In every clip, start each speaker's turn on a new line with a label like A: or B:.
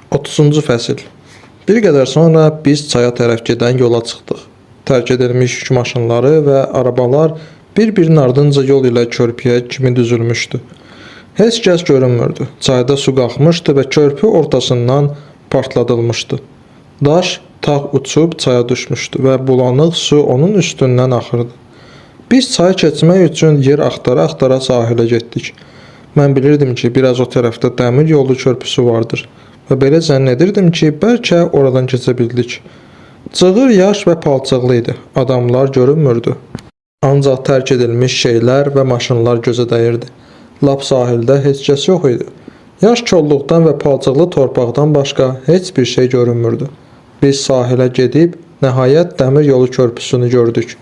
A: 30-cu fəsil. Bir qədər sonra biz çaya tərəf gedən yola çıxdıq. Tərk edilmiş yük maşınları və arabalar bir-birinin ardınca yol ilə körpüyə kimi düzülmüşdü. Heç kəs görünmürdü. Çayda su qalxmışdı və körpü ortasından partladılmışdı. Daş tağ uçub çaya düşmüşdü və bulanıq su onun üstündən axırdı. Biz çayı keçmək üçün yer axtara-axtara sahilə getdik. Mən bilirdim ki, biraz o tərəfdə dəmir yolu körpüsü vardır və belə zənn edirdim ki, bəlkə oradan keçə bildik. Cığır yaş və palçıqlı idi. Adamlar görünmürdü. Ancaq tərk edilmiş şeylər və maşınlar gözə dəyirdi. Lap sahildə heç kəs yox idi. Yaş kolluqdan və palçıqlı torpaqdan başqa heç bir şey görünmürdü. Biz sahilə gedib nəhayət dəmir yolu körpüsünü gördük.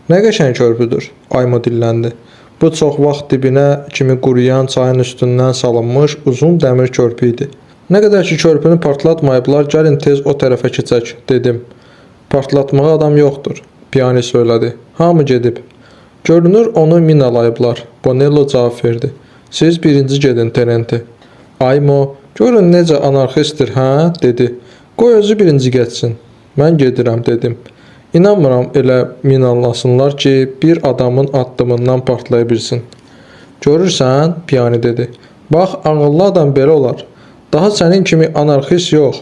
A: Nə qəşəng körpüdür, Aymo dilləndi. Bu çox vaxt dibinə kimi quruyan çayın üstündən salınmış uzun dəmir körpü idi. Nə qədər ki körpünü partlatmayıblar, gəlin tez o tərəfə keçək, dedim. Partlatmağa adam yoxdur, Piani söylədi. Hamı gedib. Görünür onu minalayıblar, Bonello cavab verdi. Siz birinci gedin, Tenente. Aymo, görün necə anarxistdir, hə, dedi. Qoy özü birinci getsin. Mən gedirəm, dedim. İnanmıram elə minalasınlar ki, bir adamın addımından partlaya bilsin. Görürsən, Piani dedi. Bax, ağıllı adam belə olar. Daha sənin kimi anarxist yox.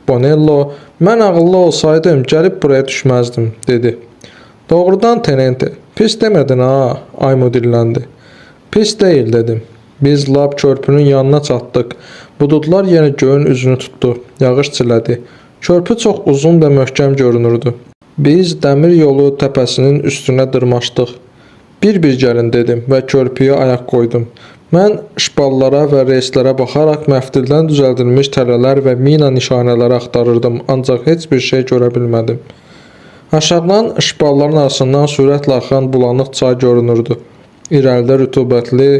A: Bonello, mən ağıllı olsaydım, gəlib buraya düşməzdim, dedi. Doğrudan, Tenente, pis demədin ha, Aymo dilləndi. Pis deyil, dedim. Biz lap körpünün yanına çatdıq. Bududlar yenə göyün üzünü tutdu. Yağış çilədi. Körpü çox uzun və möhkəm görünürdü. Biz dəmir yolu təpəsinin üstünə dırmaşdıq. Bir-bir gəlin, dedim və körpüyə ayaq qoydum. Mən şpallara və reyslərə baxaraq məftildən düzəldilmiş tələlər və mina nişanələri axtarırdım, ancaq heç bir şey görə bilmədim. Aşağıdan şpalların arasından sürətlə axan bulanıq çay görünürdü. İrəlidə rütubətli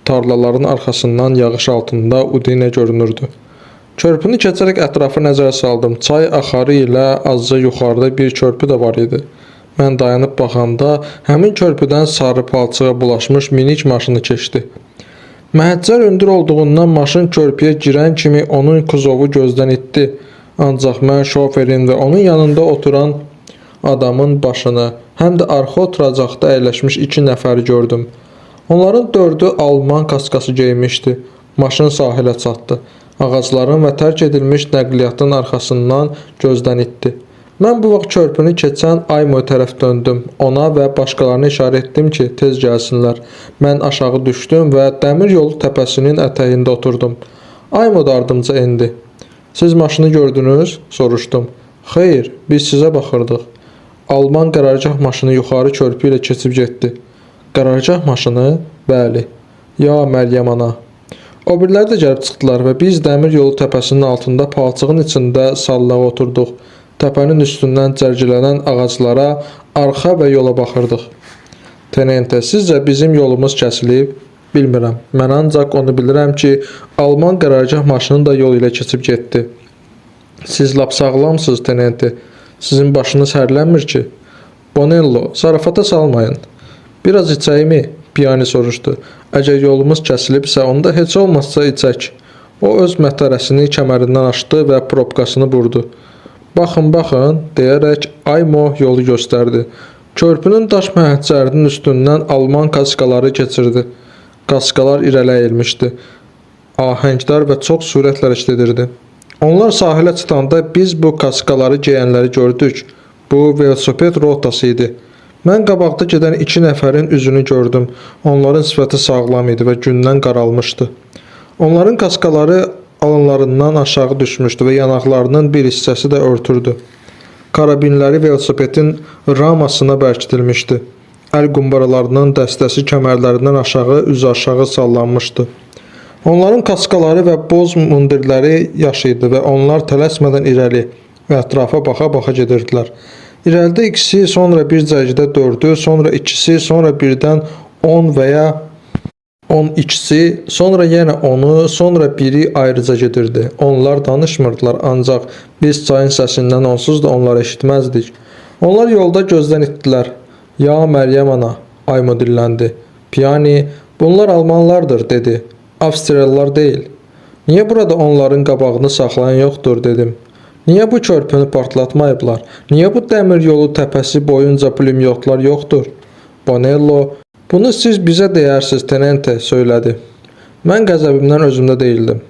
A: tarlaların arxasından yağış altında Udine görünürdü. Körpünü keçərək ətrafı nəzərə saldım. Çay axarı ilə azca yuxarıda bir körpü də var idi. Mən dayanıb baxanda həmin körpüdən sarı palçığa bulaşmış minik maşını keçdi. Məhəccər hündür olduğundan maşın körpüyə girən kimi onun kuzovu gözdən itdi. Ancaq mən şoferin və onun yanında oturan adamın başını, həm də arxa oturacaqda əyləşmiş 2 nəfəri gördüm. Onların 4'ü Alman kaskası geymişdi. Maşın sahilə çatdı. Ağacların və tərk edilmiş nəqliyyatın arxasından gözdən itdi. Mən bu vaxt körpünü keçən Aymoya tərəf döndüm. Ona və başqalarına işarə etdim ki, tez gəlsinlər. Mən aşağı düşdüm və dəmir yolu təpəsinin ətəyində oturdum. Aymo da ardımca indi. Siz maşını gördünüz? Soruşdum. Xeyr, biz sizə baxırdıq. Alman qərargah maşını yuxarı körpü ilə keçib getdi. Qərargah maşını? Bəli. Ya Məryəm ana. O biriləri də gəlib çıxdılar və biz dəmir yolu təpəsinin altında palçığın içində sallağa oturduq. Təpənin üstündən cərgilənən ağaclara, arxa və yola baxırdıq. Tenente, sizcə bizim yolumuz kəsilib? Bilmirəm. Mən ancaq onu bilirəm ki, Alman qərargah maşını da yol ilə keçib getdi. Siz lap sağlamsınız, Tenente. Sizin başınız hərlənmir ki. Bonello, zarafata salmayın. Biraz içəyimi? Piani soruşdu. Əgər yolumuz kəsilibsə, onda heç olmazsa içək. O öz mətərəsini kəmərindən açdı və probkasını burdu. Baxın, baxın, deyərək Aymo yolu göstərdi. Körpünün daş məhəccərinin üstündən Alman kaskaları keçirdi. Kaskalar irəli əyilmişdi. Ahəngdar və çox sürətlə hərəkət edirdi. Onlar sahilə çıxanda biz bu kaskaları geyənləri gördük. Bu velosiped rotası idi. Mən qabaqda gedən 2 nəfərin üzünü gördüm. Onların sifəti sağlam idi və gündən qaralmışdı. Onların kaskaları alınlarından aşağı düşmüşdü və yanaqlarının bir hissəsi də örtürdü. Karabinləri velosipedin ramasına bərkidilmişdi. Əl qumbaralarının dəstəsi kəmərlərindən aşağı, üzü aşağı sallanmışdı. Onların kaskaları və boz mundirləri yaş idi və onlar tələsmədən irəli və ətrafa baxa-baxa gedirdilər. İrəlidə ikisi, sonra bir cərgidə 4'ü, sonra ikisi, sonra birdən 10 və ya 12'si, sonra yenə 10'u, sonra biri ayrıca gedirdi. Onlar danışmırdılar, ancaq biz çayın səsindən onsuz da onları eşitməzdik. Onlar yolda gözdən itdilər. Ya Məryəm ana, Aymo dilləndi. Piani, bunlar Almanlardır, dedi. Avstriyalılar deyil. Niyə burada onların qabağını saxlayan yoxdur dedim. Niyə bu körpünü partlatmayıblar? Niyə bu dəmir yolu təpəsi boyunca pulemyotlar yoxdur? Bonello, bunu siz bizə deyərsiniz, tenente, söylədi. Mən qəzəbimdən özümdə değildim.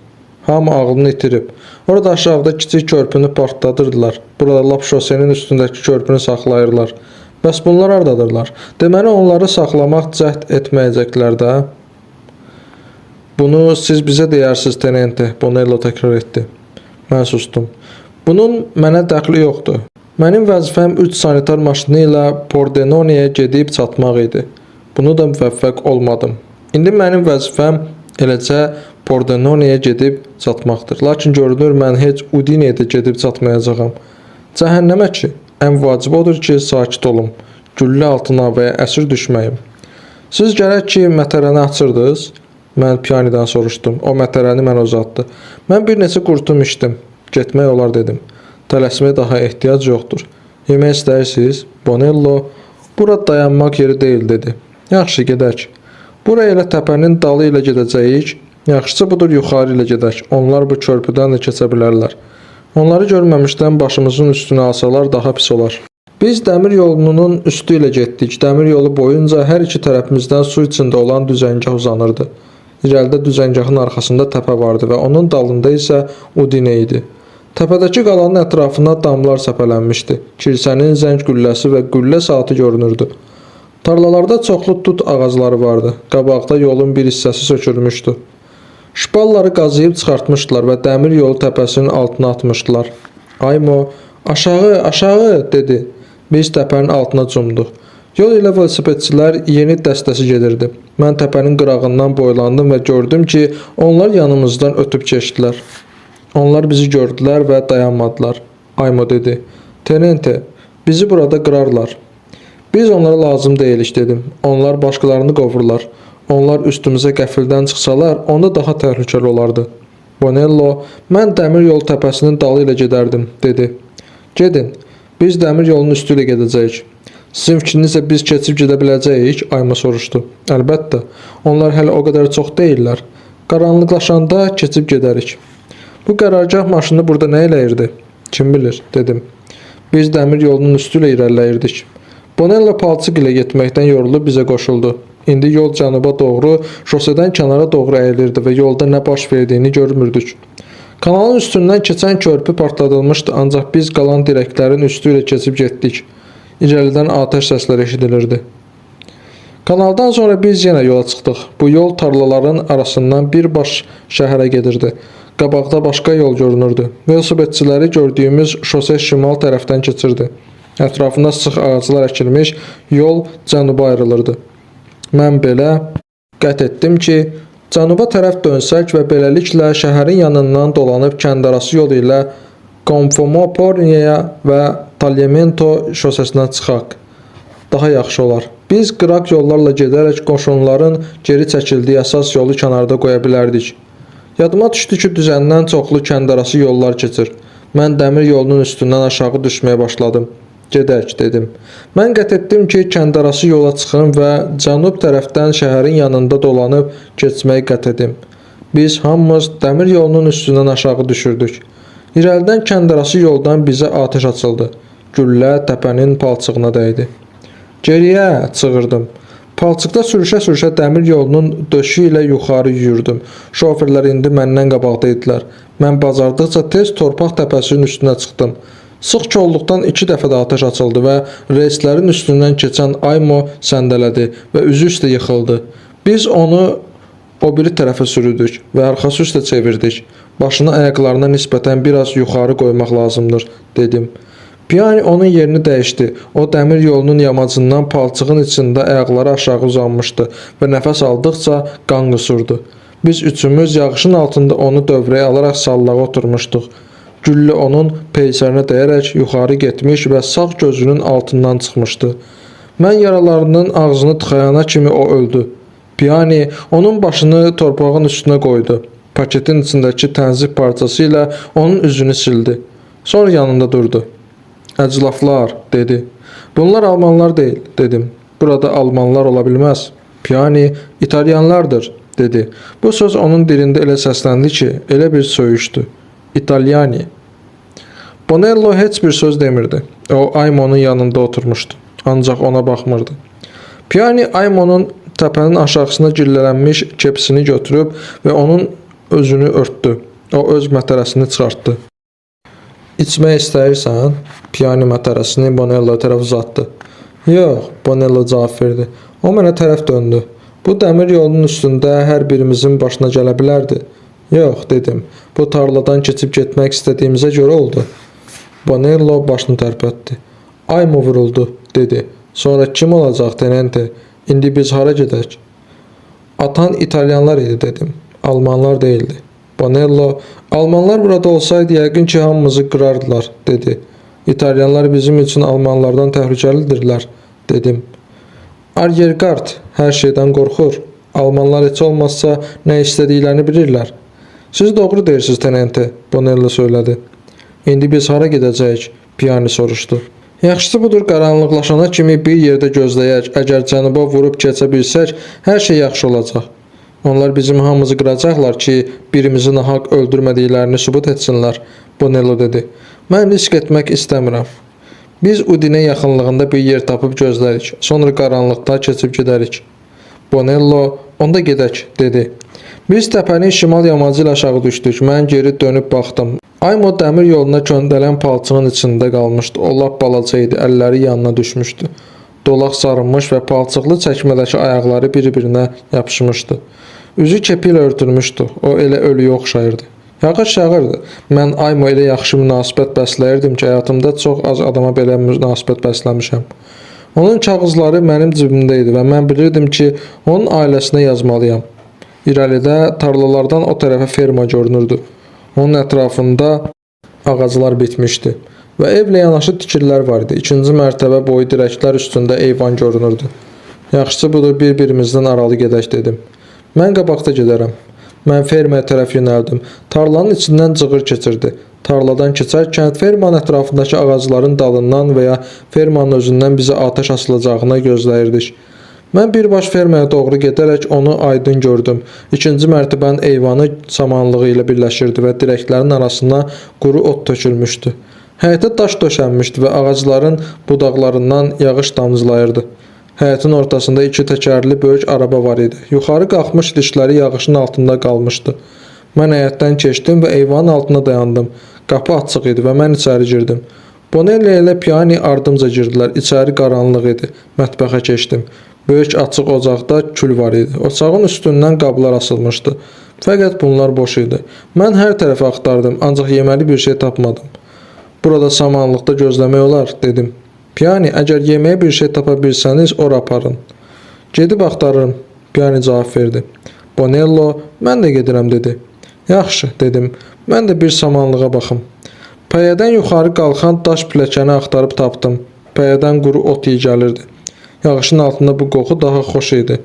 A: Hamı ağlını itirib. Orada aşağıda kiçik körpünü partladırdılar. Burada lap şosenin üstündəki körpünü saxlayırlar. Bəs bunlar haradadırlar? Deməli onları saxlamaq cəhd etməyəcəklər də. Bunu siz bizə deyərsiniz, tenente, Bonello təkrar etdi. Mən sustum. Bunun mənə dəxli yoxdur. Mənim vəzifəm 3 sanitar maşını ilə Pordenoniyə gedib çatmaq idi. Bunu da müvəffəq olmadım. İndi mənim vəzifəm eləcə Pordenoniyə gedib çatmaqdır. Lakin görünür mən heç Udineyə də gedib çatmayacağam. Cəhənnəmə ki, ən vacib odur ki, sakit olum. Güllə altına və əsir düşməyim. Siz gərək ki, mətərəni açırdınız. Mən Pianidən soruşdum. O mətərəni mənə uzatdı. Mən bir neçə qurtum içdim. Getmək olar dedim. Tələsməyə daha ehtiyac yoxdur. Yemək istəyirsiniz? Bonello, bura dayanmaq yeri deyil dedi. Yaxşı, gedək. Buraya elə təpənin dalı ilə gedəcəyik. Yaxşısı budur, yuxarı ilə gedək. Onlar bu körpüdən də keçə bilərlər. Onları görməmişdən başımızın üstünə alsalar daha pis olar. Biz dəmir yolunun üstü ilə getdik. Dəmir yolu boyunca hər iki tərəfimizdən su içində olan düzəngah uzanırdı. İrəlidə düzəngahın arxasında təpə vardı və onun dalında isə Udine idi. Təpədəki qalanın ətrafına damlar səpələnmişdi. Kilsənin zəng gülləsi və güllə saatı görünürdü. Tarlalarda çoxlu tut ağacları vardı. Qabaqda yolun bir hissəsi sökülmüşdü. Şpalları qazıyıb çıxartmışdılar və dəmir yolu təpəsinin altına atmışdılar. Aymo, aşağı, aşağı dedi. Biz təpənin altına cumduq. Yol ilə velosipedçilər yeni dəstəsi gedirdi. Mən təpənin qırağından boylandım və gördüm ki, onlar yanımızdan ötüb keçdilər. Onlar bizi gördülər və dayanmadılar. Aymo dedi. Tenente, bizi burada qırarlar. Biz onlara lazım deyilik dedim. Onlar başqalarını qovurlar. Onlar üstümüzə qəfildən çıxsalar, onda daha təhlükəli olardı. Bonello, mən dəmir yol təpəsinin dalı ilə gedərdim, dedi. Gedin, biz dəmir yolunun üstü ilə gedəcəyik. Sizin fikrinizlə biz keçib gedə biləcəyik, Ayma soruşdu. Əlbəttə, onlar hələ o qədər çox deyirlər. Qaranlıqlaşanda keçib gedərik. Bu qərargah maşını burada nə eləyirdi? Kim bilir, dedim. Biz dəmir yolunun üstü ilə irəliləyirdik. Bonello palçıq ilə getməkdən yorulub bizə qoşuldu. İndi yol cənuba doğru, şosedən kənara doğru əyilirdi və yolda nə baş verdiyini görmürdük. Kanalın üstündən keçən körpü partladılmışdı, ancaq biz qalan dirəklərin üstü ilə keçib getdik. İrəlidən atəş səsləri eşidilirdi. Kanaldan sonra biz yenə yola çıxdıq. Bu yol tarlaların arasından birbaş şəhərə gedirdi. Qabaqda başqa yol görünürdü. Velosipedçiləri gördüyümüz şose şimal tərəfdən keçirdi. Ətrafında sıx ağaclar əkilmiş, yol cənuba ayrılırdı. Mən belə qət etdim ki, cənuba tərəf dönsək və beləliklə şəhərin yanından dolanıb kəndarası yolu ilə Confomoporniya və Tagliamento şosesinə çıxaq. Daha yaxşı olar. Biz qıraq yollarla gedərək qoşunların geri çəkildiyi əsas yolu kənarda qoya bilərdik. Yadıma düşdü ki, düzəndən çoxlu kəndarası yollar keçir. Mən dəmir yolunun üstündən aşağı düşməyə başladım. Gedək, dedim. Mən qət etdim ki, kəndarası yola çıxım və cənub tərəfdən şəhərin yanında dolanıb keçməyi qət edim. Biz hamımız dəmir yolunun üstündən aşağı düşürdük. İrəlidən kəndarası yoldan bizə atəş açıldı. Güllə təpənin palçığına dəydi. Geriyə, çığırdım. Palçıqda sürüşə-sürüşə dəmir yolunun döşü ilə yuxarı yüyürdüm. Şoferlər indi məndən qabaqda idilər. Mən bacardıqca tez torpaq təpəsinin üstünə çıxdım. Sıx kolluqdan 2 dəfə də atəş açıldı və reyslərin üstündən keçən Aymo səndələdi və üzü üstə yıxıldı. Biz onu o biri tərəfə sürüdük və arxası üstə çevirdik. Başını ayaqlarına nisbətən biraz yuxarı qoymaq lazımdır, dedim. Piani onun yerini dəyişdi. O dəmir yolunun yamacından palçığın içində ayaqları aşağı uzanmışdı və nəfəs aldıqca qan qüsurdu. Biz üçümüz yağışın altında onu dövrəyə alaraq sallağa oturmuşduq. Güllə onun peysərinə dəyərək yuxarı getmiş və sağ gözünün altından çıxmışdı. Mən yaralarının ağzını tıxayana kimi o öldü. Piani onun başını torpağın üstünə qoydu. Paketin içindəki tənzif parçası ilə onun üzünü sildi. Sonra yanında durdu. Əclaflar, dedi. Bunlar Almanlar deyil, dedim. Burada Almanlar ola bilməz. Piani İtalyanlardır, dedi. Bu söz onun dilində elə səsləndi ki, elə bir söyüşdü. İtalyani. Bonello heç bir söz demirdi. O Aymonun yanında oturmuşdu. Ancaq ona baxmırdı. Piani Aymonun təpənin aşağısına gillələnmiş kepsini götürüb və onun özünü örtdü. O öz mətərəsini çıxartdı. İçmək istəyirsən? Piani mətərəsini Bonello tərəf uzatdı. Yox, Bonello cavab verdi. O mənə tərəf döndü. Bu dəmir yolunun üstündə hər birimizin başına gələ bilərdi. Yox, dedim. Bu tarladan keçib getmək istədiyimizə görə oldu. Bonello başını tərpətdi. Aymo vuruldu, dedi. Sonra kim olacaq, tenente? İndi biz hara gedək? Atan İtalyanlar idi, dedim. Almanlar değildi. Bonello, Almanlar burada olsaydı yəqin ki hamımızı qırardılar, dedi. İtalyanlar bizim üçün Almanlardan təhlükəlidirlər, dedim. Argergard hər şeydən qorxur. Almanlar heç olmazsa nə istədiklərini bilirlər. Siz doğru deyirsiniz, tenente, Bonello söylədi. İndi biz hara gedəcəyik? Piani soruşdu. Yaxşısı budur, qaranlıqlaşana kimi bir yerdə gözləyək. Əgər cənuba vurub keçə bilsək, hər şey yaxşı olacaq. Onlar bizim hamımızı qıracaqlar ki, birimizi nahaq öldürmədiklərini sübut etsinlər, Bonello dedi. Mən risk etmək istəmirəm. Biz Udine yaxınlığında bir yer tapıb gözlərik. Sonra qaranlıqda keçib gedərik. Bonello, onda gedək, dedi. Biz təpənin şimal yamacı ilə aşağı düşdük. Mən geri dönüb baxdım. Aymo dəmir yoluna göndələn palçığın içində qalmışdı. O lap balaca idi, əlləri yanına düşmüşdü. Dolaq sarınmış və palçıqlı çəkmədəki ayaqları bir-birinə yapışmışdı. Üzü kepi ilə örtülmüşdü. O elə ölüyə oxşayırdı. Yağış yağırdı. Mən Aymo ilə yaxşı münasibət bəsləyirdim ki, həyatımda çox az adama belə münasibət bəsləmişəm. Onun kağızları mənim cibimdə idi və mən bilirdim ki, onun ailəsinə yazmalıyam. İrəlidə tarlalardan o tərəfə ferma görünürdü. Onun ətrafında ağaclar bitmişdi və evlə yanaşı tikililər var idi. İkinci mərtəbə boyu dirəklər üstündə eyvan görünürdü. Yaxşısı budur, bir-birimizdən aralı gedək, dedim. Mən qabaqda gedərəm. Mən fermaya tərəf yönəldim. Tarlanın içindən cığır keçirdi. Tarladan keçərkən fermanın ətrafındakı ağacların dalından və ya fermanın özündən bizə atəş açılacağını gözləyirdik. Mən birbaş fermaya doğru gedərək onu aydın gördüm. İkinci mərtəbənin eyvanı samanlığı ilə birləşirdi və dirəklərin arasına quru ot tökülmüşdü. Həyətə daş döşənmişdi və ağacların budaqlarından yağış damcılayırdı. Həyətin ortasında iki təkərli böyük araba var idi. Yuxarı qalxmış dişləri yağışın altında qalmışdı. Mən həyətdən keçdim və eyvanın altına dayandım. Qapı açıq idi və mən içəri girdim. Bonello ilə Piani ardımca girdilər. İçəri qaranlıq idi. Mətbəxə keçdim. Böyük açıq ocaqda kül var idi. Ocağın üstündən qablar asılmışdı. Fəqət bunlar boş idi. Mən hər tərəfi axtardım, ancaq yeməli bir şey tapmadım. Burada samanlıqda gözləmək olar, dedim. Piani, əgər yeməyə bir şey tapa bilsəniz, ora aparın. Gedib axtarırım, Piani cavab verdi. Bonello, mən də gedirəm, dedi. Yaxşı, dedim. Mən də bir samanlığa baxım. Pəyədən yuxarı qalxan daş pilləkəni axtarıb tapdım. Pəyədən quru ot iyi gəlirdi. Yağışın altında bu qoxu daha xoş idi.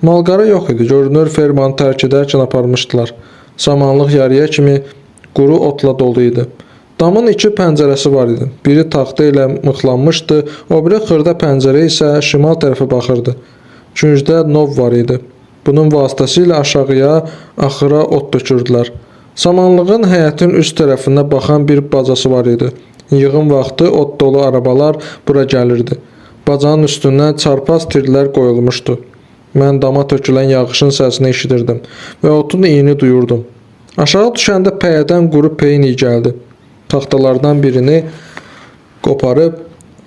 A: Malqara yox idi. Görünür fermanı tərk edərkən aparmışdılar. Samanlıq yarıya kimi quru otla dolu idi. Damın iki pəncərəsi var idi. Biri taxta ilə mıxlanmışdı, o biri xırda pəncərə isə şimal tərəfə baxırdı. Küncdə nov var idi. Bunun vasitəsilə aşağıya, axıra ot dökürdülər. Samanlığın həyətin üst tərəfinə baxan bir bacası var idi. Yığım vaxtı ot dolu arabalar bura gəlirdi. Bacanın üstündən çarpaz tirlər qoyulmuşdu. Mən dama tökülən yağışın səsini eşidirdim və otun iyini duyurdum. Aşağı düşəndə pəyədən quru peyin iyi gəldi. Taxtalardan birini qoparıb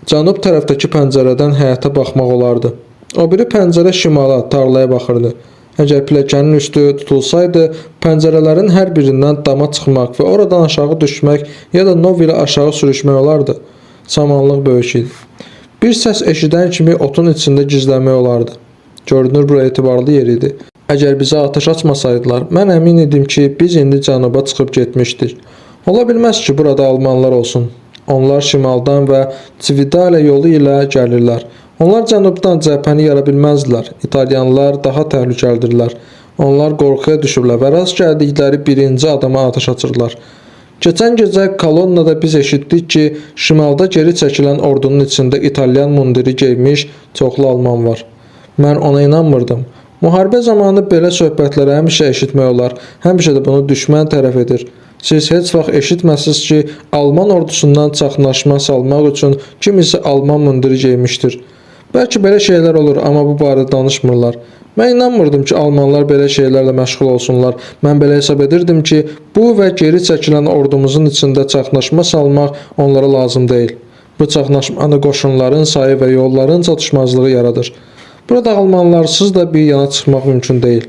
A: cənub tərəfdəki pəncərədən həyətə baxmaq olardı. O biri pəncərə şimala, tarlaya baxırdı. Əgər pilləkənin üstü tutulsaydı, pəncərələrin hər birindən dama çıxmaq və oradan aşağı düşmək ya da nov ilə aşağı sürüşmək olardı. Samanlıq böyük idi. Bir səs eşidən kimi otun içində gizlənmək olardı. Görünür, bura etibarlı yer idi. Əgər bizə atəş açmasaydılar, mən əmin idim ki, biz indi cənuba çıxıb getmişdik. Ola bilməz ki, burada almanlar olsun. Onlar şimaldan və Cividale yolu ilə gəlirlər. Onlar cənubdan cəbhəni yara bilməzdilər. İtalyanlar daha təhlükəlidirlər. Onlar qorxuya düşürlər və rast gəldikləri birinci adama atəş açırlar. Keçən gecə kolonnada biz eşitdik ki, şimalda geri çəkilən ordunun içində İtalyan mundiri geymiş çoxlu alman var. Mən ona inanmırdım. Müharibə zamanı belə söhbətləri həmişə eşitmək olar. Həmişə də bunu düşmən tərəf edir. Siz heç vaxt eşitməsiniz ki, Alman ordusundan çaxnaşma salmaq üçün kimisi Alman mundiri geymişdir. Bəlkə belə şeylər olur, amma bu barədə danışmırlar. Mən inanmırdım ki, Almanlar belə şeylərlə məşğul olsunlar. Mən belə hesab edirdim ki, bu və geri çəkilən ordumuzun içində çaxnaşma salmaq onlara lazım deyil. Bu çaxnaşmanı qoşunların sayı və yolların çatışmazlığı yaradır. Burada Almanlarsız da bir yana çıxmaq mümkün deyil.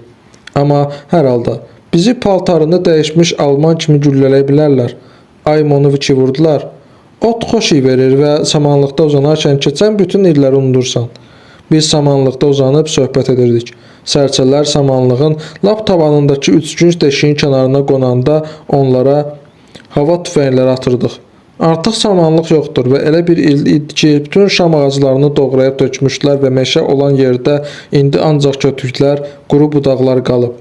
A: Amma hər halda bizi paltarını dəyişmiş Alman kimi güllələyə bilərlər. Aymonoviçi vurdular. Ot xoş iyi verir və samanlıqda uzanarkən keçən bütün illəri unudursan. Biz samanlıqda uzanıb söhbət edirdik. Sərçələr samanlığın lap tavanındakı üçgünc deşiyin kənarına qonanda onlara hava tüfəngləri atırdıq. Artıq samanlıq yoxdur və elə bir il idi ki, bütün şam ağaclarını doğrayıb tökmüşlər və meşə olan yerdə indi ancaq kötüklər, quru budaqlar qalıb.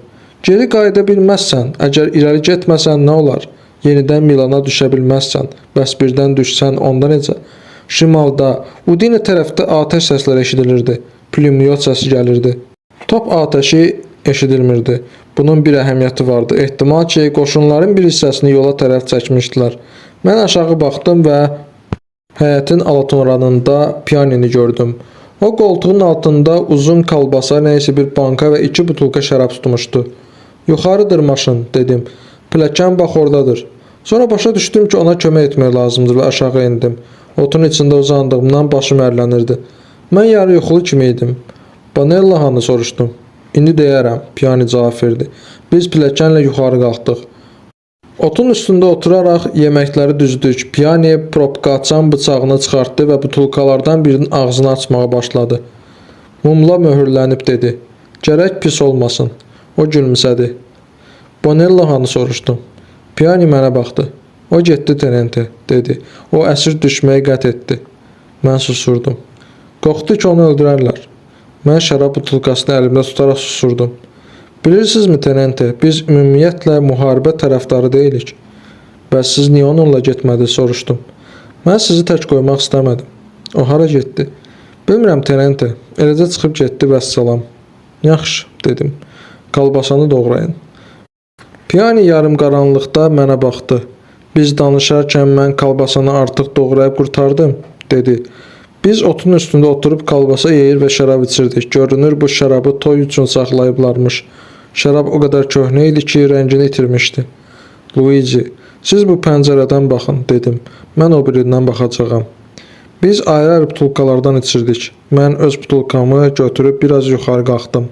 A: Geri qayıda bilməzsən, əgər irəli getməsən nə olar? Yenidən Milana düşə bilməzsən, bəs birdən düşsən onda necə? Şimalda, Udine tərəfdə atəş səsləri eşidilirdi, pulemyot səsi gəlirdi. Top atəşi eşidilmirdi. Bunun bir əhəmiyyəti vardı. Ehtimal ki, qoşunların bir hissəsini yola tərəf çəkmişdilər. Mən aşağı baxdım və həyətin alatonranında piyanini gördüm. O qoltuğun altında uzun kalbasa nəysə bir banka və 2 butulka şərab tutmuşdu. Yuxarı dırmaşın, dedim. Pilləkən bax oradadır. Sonra başa düşdüm ki, ona kömək etmək lazımdır və aşağı indim. Otun içində uzandığımdan başım ərlənirdi. Mən yarı yuxulu kimi idim. Bonella hanı soruşdum. İndi deyərəm, piyani cavab verdi. Biz pilləkənlə yuxarı qalxdıq. Otun üstündə oturaraq yeməkləri düzdük. Piyani probka açan bıçağını çıxartdı və butulkalardan birinin ağzını açmağa başladı. Mumla möhürlənib dedi. Gərək pis olmasın. O gülümsədi. Bonella hanı soruşdum. Piyani mənə baxdı. O getdi tenente, dedi. O əsir düşməyi qət etdi. Mən susurdum. Qorxdu ki, onu öldürərlər. Mən şərab butulkasını əlimdə tutaraq susurdum. Bilirsinizmi tenente, biz ümumiyyətlə müharibə tərəfdarı deyilik. Bəs siz niyə onunla getmədiniz, soruşdum. Mən sizi tək qoymaq istəmədim. O hara getdi? Bilmirəm tenente, eləcə çıxıb getdi vəssalam. Yaxşı, dedim. Kalbasanı doğrayın. Piyani yarım qaranlıqda mənə baxdı. Biz danışarkən mən kalbasanı artıq doğrayıb qurtardım, dedi. Biz otun üstündə oturub kalbasa yeyir və şərab içirdik. Görünür bu şərabı toy üçün saxlayıblarmış. Şərab o qədər köhnə idi ki, rəngini itirmişdi. Luigi, siz bu pəncərədən baxın, dedim. Mən o birindən baxacağam. Biz ayrı-ayrı butulkalardan içirdik. Mən öz butulkamı götürüb biraz yuxarı qalxdım.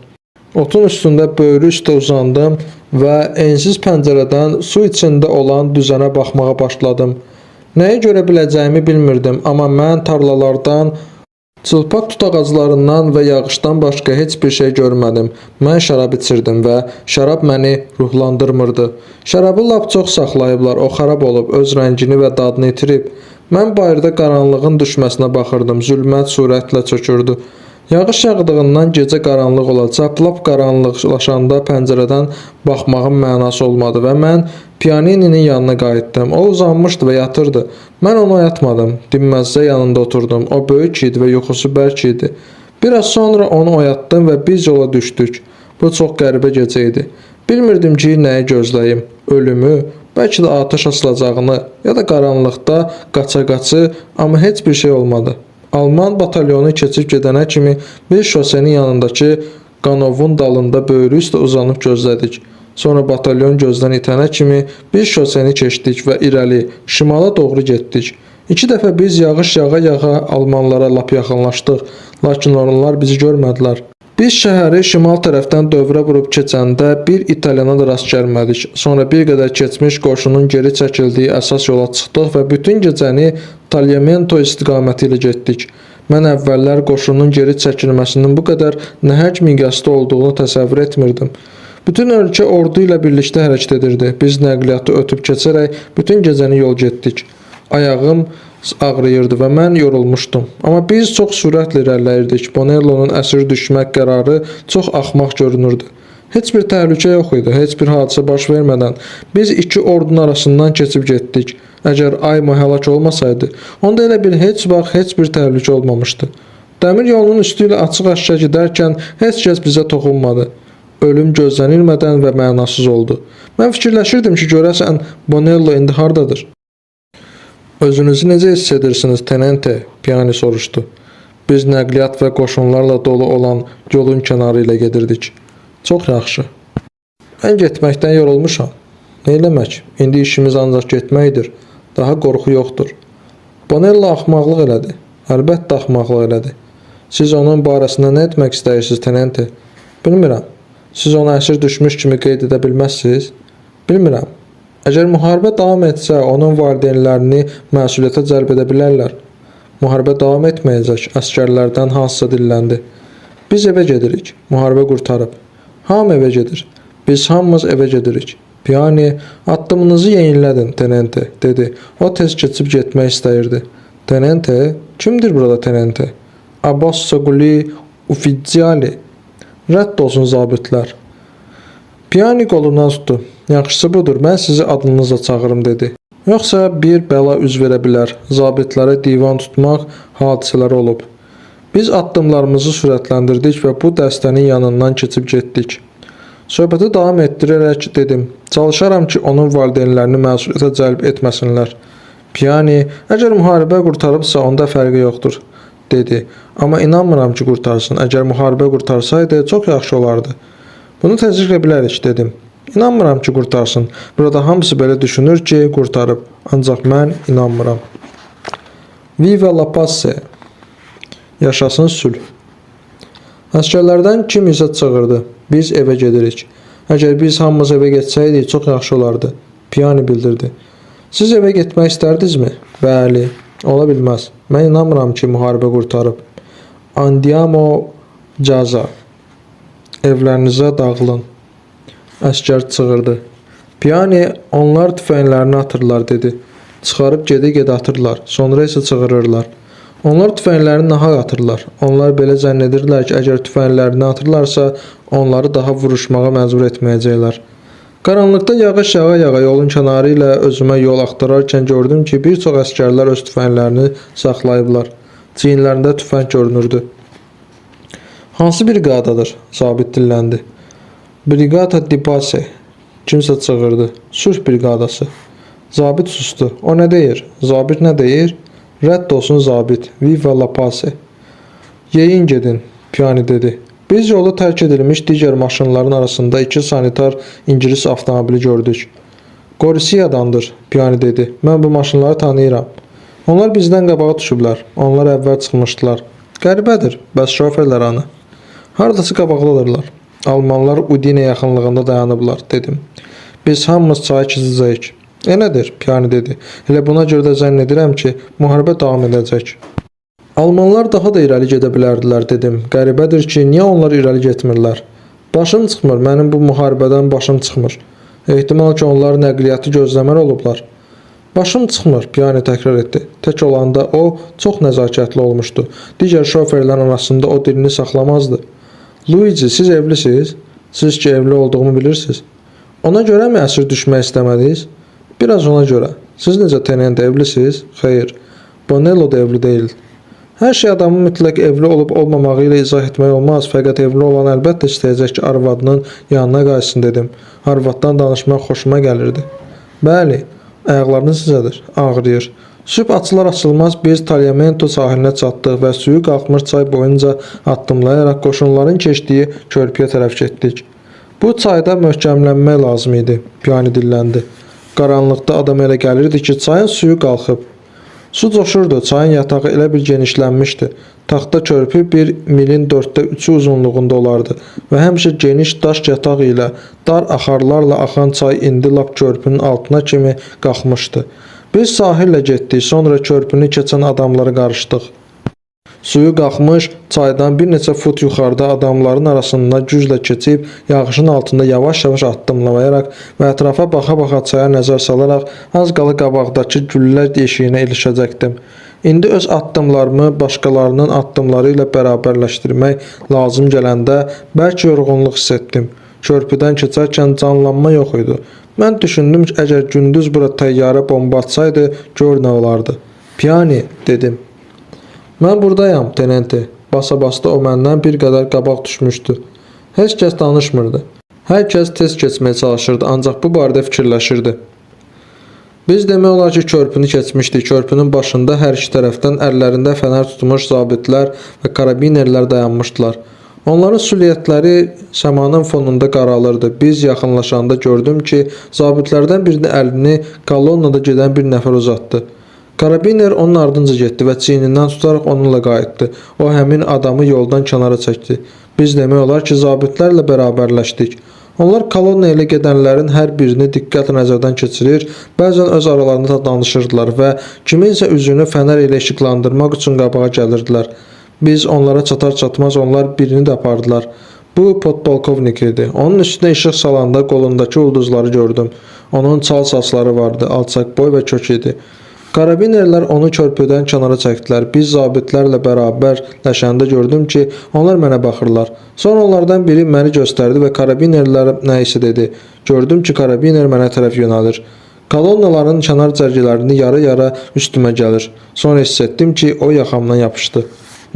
A: Otun üstündə böyrü üstə uzandım və ensiz pəncərədən su içində olan düzənə baxmağa başladım. Nəyi görə biləcəyimi bilmirdim, amma mən tarlalardan, çılpaq tut ağaclarından və yağışdan başqa heç bir şey görmədim. Mən şərab içirdim və şərab məni ruhlandırmırdı. Şərabı lap çox saxlayıblar, o xarab olub, öz rəngini və dadını itirib. Mən bayırda qaranlığın düşməsinə baxırdım, zülmət sürətlə çökürdü. Yağış yağdığından gecə qaranlıq olacaq, lap qaranlıqlaşanda pəncərədən baxmağın mənası olmadı və mən piyanininin yanına qayıtdım. O uzanmışdı və yatırdı. Mən onu oyatmadım. Dinməzcə yanında oturdum. O böyük idi və yuxusu bərk idi. Biraz sonra onu oyatdım və biz yola düşdük. Bu çox qəribə gecə idi. Bilmirdim ki, nəyi gözləyim. Ölümü, bəlkə də atəş açılacağını ya da qaranlıqda qaça-qaçı, amma heç bir şey olmadı. Alman batalyonu keçib gedənə kimi bir şosenin yanındakı qanovun dalında böyrü üstə uzanıb gözlədik. Sonra batalyon gözdən itənə kimi bir şoseni keçdik və irəli, şimala doğru getdik. 2 dəfə biz yağış yağa-yağa Almanlara lap yaxınlaşdıq, lakin onlar bizi görmədilər. Biz şəhəri şimal tərəfdən dövrə vurub keçəndə bir İtalyana da rast gəlmədik. Sonra bir qədər keçmiş qoşunun geri çəkildiyi əsas yola çıxdıq və bütün gecəni Tagliamento istiqaməti ilə getdik. Mən əvvəllər qoşunun geri çəkilməsinin bu qədər nəhəng miqyasda olduğunu təsəvvür etmirdim. Bütün ölkə ordu ilə birlikdə hərəkət edirdi. Biz nəqliyyatı ötüb keçərək bütün gecəni yol getdik. Ayağım ağrıyırdı və mən yorulmuşdum. Amma biz çox sürətlə irəliləyirdik. Bonello'nun əsir düşmək qərarı çox axmaq görünürdü. Heç bir təhlükə yox idi. Heç bir hadisə baş vermədən biz 2 ordunun arasından keçib getdik. Əgər Aymo həlak olmasaydı, onda elə bir heç vaxt heç bir təhlükə olmamışdı. Dəmir yolunun üstü ilə açıq-aşkar gedərkən heç kəs bizə toxunmadı. Ölüm gözlənilmədən və mənasız oldu. Mən fikirləşirdim ki, görəsən Bonello indi hardadır? Özünüzü necə hiss edirsiniz, tenente? Piani soruşdu. Biz nəqliyyat və qoşunlarla dolu olan yolun kənarı ilə gedirdik. Çox yaxşı. Mən getməkdən yorulmuşam. Neyləmək? İndi işimiz ancaq getməkdir. Daha qorxu yoxdur. Bonello axmaqlıq elədi. Əlbəttə axmaqlıq elədi. Siz onun barəsində nə etmək istəyirsiniz, tenente? Bilmirəm. Siz onu əsir düşmüş kimi qeyd edə bilməzsiniz? Bilmirəm. Əgər müharibə davam etsə, onun valideynlərini məsuliyyətə cəlb edə bilərlər. Müharibə davam etməyəcək, əsgərlərdən hansısa dilləndi. Biz evə gedirik, müharibə qurtarıb. Hamı evə gedir. Biz hamımız evə gedirik. Piani, addımınızı yenilədin, tenente, dedi. O tez keçib getmək istəyirdi. Tenente? Kimdir burada tenente? Abbas-Saguli Uffiziali. Rədd olsun zabitlər. Piani qolundan tutdu. Yaxşısı budur, mən sizi adınızla çağırım, dedi. Yoxsa bir bəla üz verə bilər. Zabitlərə divan tutmaq hadisələri olub. Biz addımlarımızı sürətləndirdik və bu dəstənin yanından keçib getdik. Söhbəti davam etdirərək dedim. Çalışaram ki, onun valideynlərini məsuliyyətə cəlb etməsinlər. Piani, əgər müharibə qurtarıbsa, onda fərqi yoxdur, dedi. Amma inanmıram ki, qurtarsın. Əgər müharibə qurtarsaydı, çox yaxşı olardı. Bunu təsdiqlə bilərik, dedim. İnanmıram ki, qurtarsın. Burada hamısı belə düşünür ki, qurtarıb. Ancaq mən inanmıram. Viva la pace. Yaşasın sülh. Əsgərlərdən kim isə çığırdı. Biz evə gedirik. Əgər biz hamımız evə getsəydik, çox yaxşı olardı. Piani bildirdi. Siz evə getmək istərdinizmi? Bəli. Ola bilməz. Mən inanmıram ki, müharibə qurtarıb. Andiamo caza. Evlərinizə dağılın. Əskər çığırdı. Piani, onlar tüfənglərini atırlar, dedi. Çıxarıb gedə-gedə atırlar. Sonra isə çığırırlar. Onlar tüfənglərini nahaq atırlar. Onlar belə zənn edirlər ki, əgər tüfənglərini atırlarsa, onları daha vuruşmağa məcbur etməyəcəklər. Qaranlıqda yağış yağa-yağa yolun kənarı ilə özümə yol axtararkən gördüm ki, bir çox əskərlər öz tüfənglərini saxlayıblar. Çiyinlərində tüfəng görünürdü. Hansı briqadadır? Zabit dilləndi. Brigada di Pace. Kimsə çığırdı. Sülh briqadası. Zabit sustu. O nə deyir? Zabit nə deyir? Rədd olsun zabit. Viva la pace. Yeyin gedin, Piani dedi. Biz yolda tərk edilmiş digər maşınların arasında 2 sanitar İngilis avtomobili gördük. Qorisiyadandır, Piani dedi. Mən bu maşınları tanıyıram. Onlar bizdən qabağa düşüblər. Onlar əvvəl çıxmışdılar. Qəribədir, bəs şoferlər anı? Haradası qabaqdadırlar. Almanlar Udine yaxınlığında dayanıblar, dedim. Biz hamımız çayı keçəcəyik. Nədir? Piani dedi. Elə buna görə də zənn edirəm ki, müharibə davam edəcək. Almanlar daha da irəli gedə bilərdilər, dedim. Qəribədir ki, niyə onlar irəli getmirlər? Başım çıxmır, mənim bu müharibədən başım çıxmır. Ehtimal ki, onlar nəqliyyatı gözləməli olublar. Başım çıxmır, Piani təkrar etdi. Tək olanda o, çox nəzakətli olmuşdu. Digər şoferlərin arasında o dilini saxlamazdı. Luigi, siz evlisiniz? Siz ki, evli olduğumu bilirsiniz. Ona görəmi əsir düşmək istəmədiniz? Biraz ona görə. Siz necə tenente evlisiniz? Xeyr. Bonello da evli deyil. Hər şey adamın mütləq evli olub olmamağı ilə izah etmək olmaz. Fəqət evli olan əlbəttə istəyəcək ki, arvadının yanına qaysın, dedim. Arvaddan danışmaq xoşuma gəlirdi. Bəli, ayaqlarınız necədir? Ağrıyır. Sübh açılar-açılmaz biz Tagliamento sahilinə çatdıq və suyu qalxmış çay boyunca addımlayaraq qoşunların keçdiyi körpüyə tərəf getdik. Bu çayda möhkəmlənmək lazım idi, Piani dilləndi. Qaranlıqda adam elə gəlirdi ki, çayın suyu qalxıb. Su coşurdu, çayın yatağı elə bir genişlənmişdi. Taxta körpü 1 milin 3/4 uzunluğunda olardı və həmişə geniş daş yataq ilə dar axarlarla axan çay indi lap körpünün altına kimi qalxmışdı. Biz sahillə getdik, sonra körpünü keçən adamları qarışdıq. Suyu qalxmış, çaydan bir neçə fut yuxarıda adamların arasından güclə keçib, yağışın altında yavaş-yavaş addımlayaraq və ətrafa baxa-baxa çaya nəzər salaraq az qala qabaqdakı güllər deşiyinə ilişəcəkdim. İndi öz addımlarımı başqalarının addımları ilə bərabərləşdirmək lazım gələndə bəlkə yorğunluq hiss etdim. Körpüdən keçərkən canlanma yox idi. Mən düşündüm ki, əgər gündüz bura təyyarə bomba atsaydı, gör nə olardı. Piani, dedim. Mən buradayam, tenente. Basa-basta o məndən bir qədər qabaq düşmüşdü. Heç kəs danışmırdı. Hər kəs tez keçməyə çalışırdı, ancaq bu barədə fikirləşirdi. Biz demək olar ki, körpünü keçmişdik. Körpünün başında hər iki tərəfdən əllərində fənər tutmuş zabitlər və karabinerlər dayanmışdılar. Onların süliyyətləri səmanın fonunda qaralırdı. Biz yaxınlaşanda gördüm ki, zabitlərdən birini əlini kolonnada gedən bir nəfər uzatdı. Karabiner onun ardınca getdi və çiynindən tutaraq onunla qayıtdı. O həmin adamı yoldan kənara çəkdi. Biz demək olar ki, zabitlərlə bərabərləşdik. Onlar kolonna ilə gedənlərin hər birini diqqətlə nəzərdən keçirir, bəzən öz aralarında danışırdılar və kiminsə üzünü fənər ilə işıqlandırmaq üçün qabağa gəlirdilər. Biz onlara çatar-çatmaz onlar birini də apardılar. Bu podpolkovnik idi. Onun üstünə işıq salanda qolundakı ulduzları gördüm. Onun çal saçları vardı, alçaq boy və kök idi. Karabinerlər onu körpüdən kənara çəkdilər. Biz zabitlərlə bərabərləşəndə gördüm ki, onlar mənə baxırlar. Sonra onlardan biri məni göstərdi və karabinerlərə nə isə dedi. Gördüm ki, karabiner mənə tərəf yönəlir. Kolonnaların kənar cərgələrini yara-yara üstümə gəlir. Sonra hiss etdim ki, o yaxamdan yapışdı.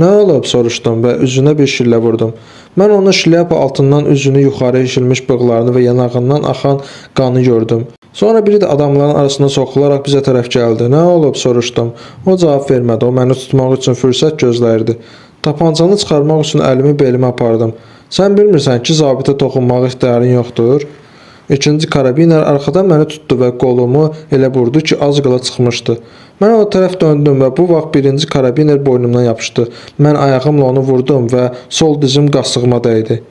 A: Nə olub soruşdum və üzünə bir şillə vurdum. Mən onun şlyapa altından üzünü yuxarı eşilmiş bığlarını və yanağından axan qanı gördüm. Sonra biri də adamların arasına soxularaq bizə tərəf gəldi. Nə olub soruşdum. O cavab vermədi. O məni tutmaq üçün fürsət gözləyirdi. Tapancanı çıxarmaq üçün əlimi belimə apardım. Sən bilmirsən ki, zabitə toxunmağa ixtiyarın yoxdur? İkinci karabiner arxadan məni tutdu və qolumu elə vurdu ki, az qala çıxmışdı. Mən o tərəf döndüm və bu vaxt birinci karabiner boynumdan yapışdı. Mən ayağımla onu vurdum və sol dizim qasığıma dəydi.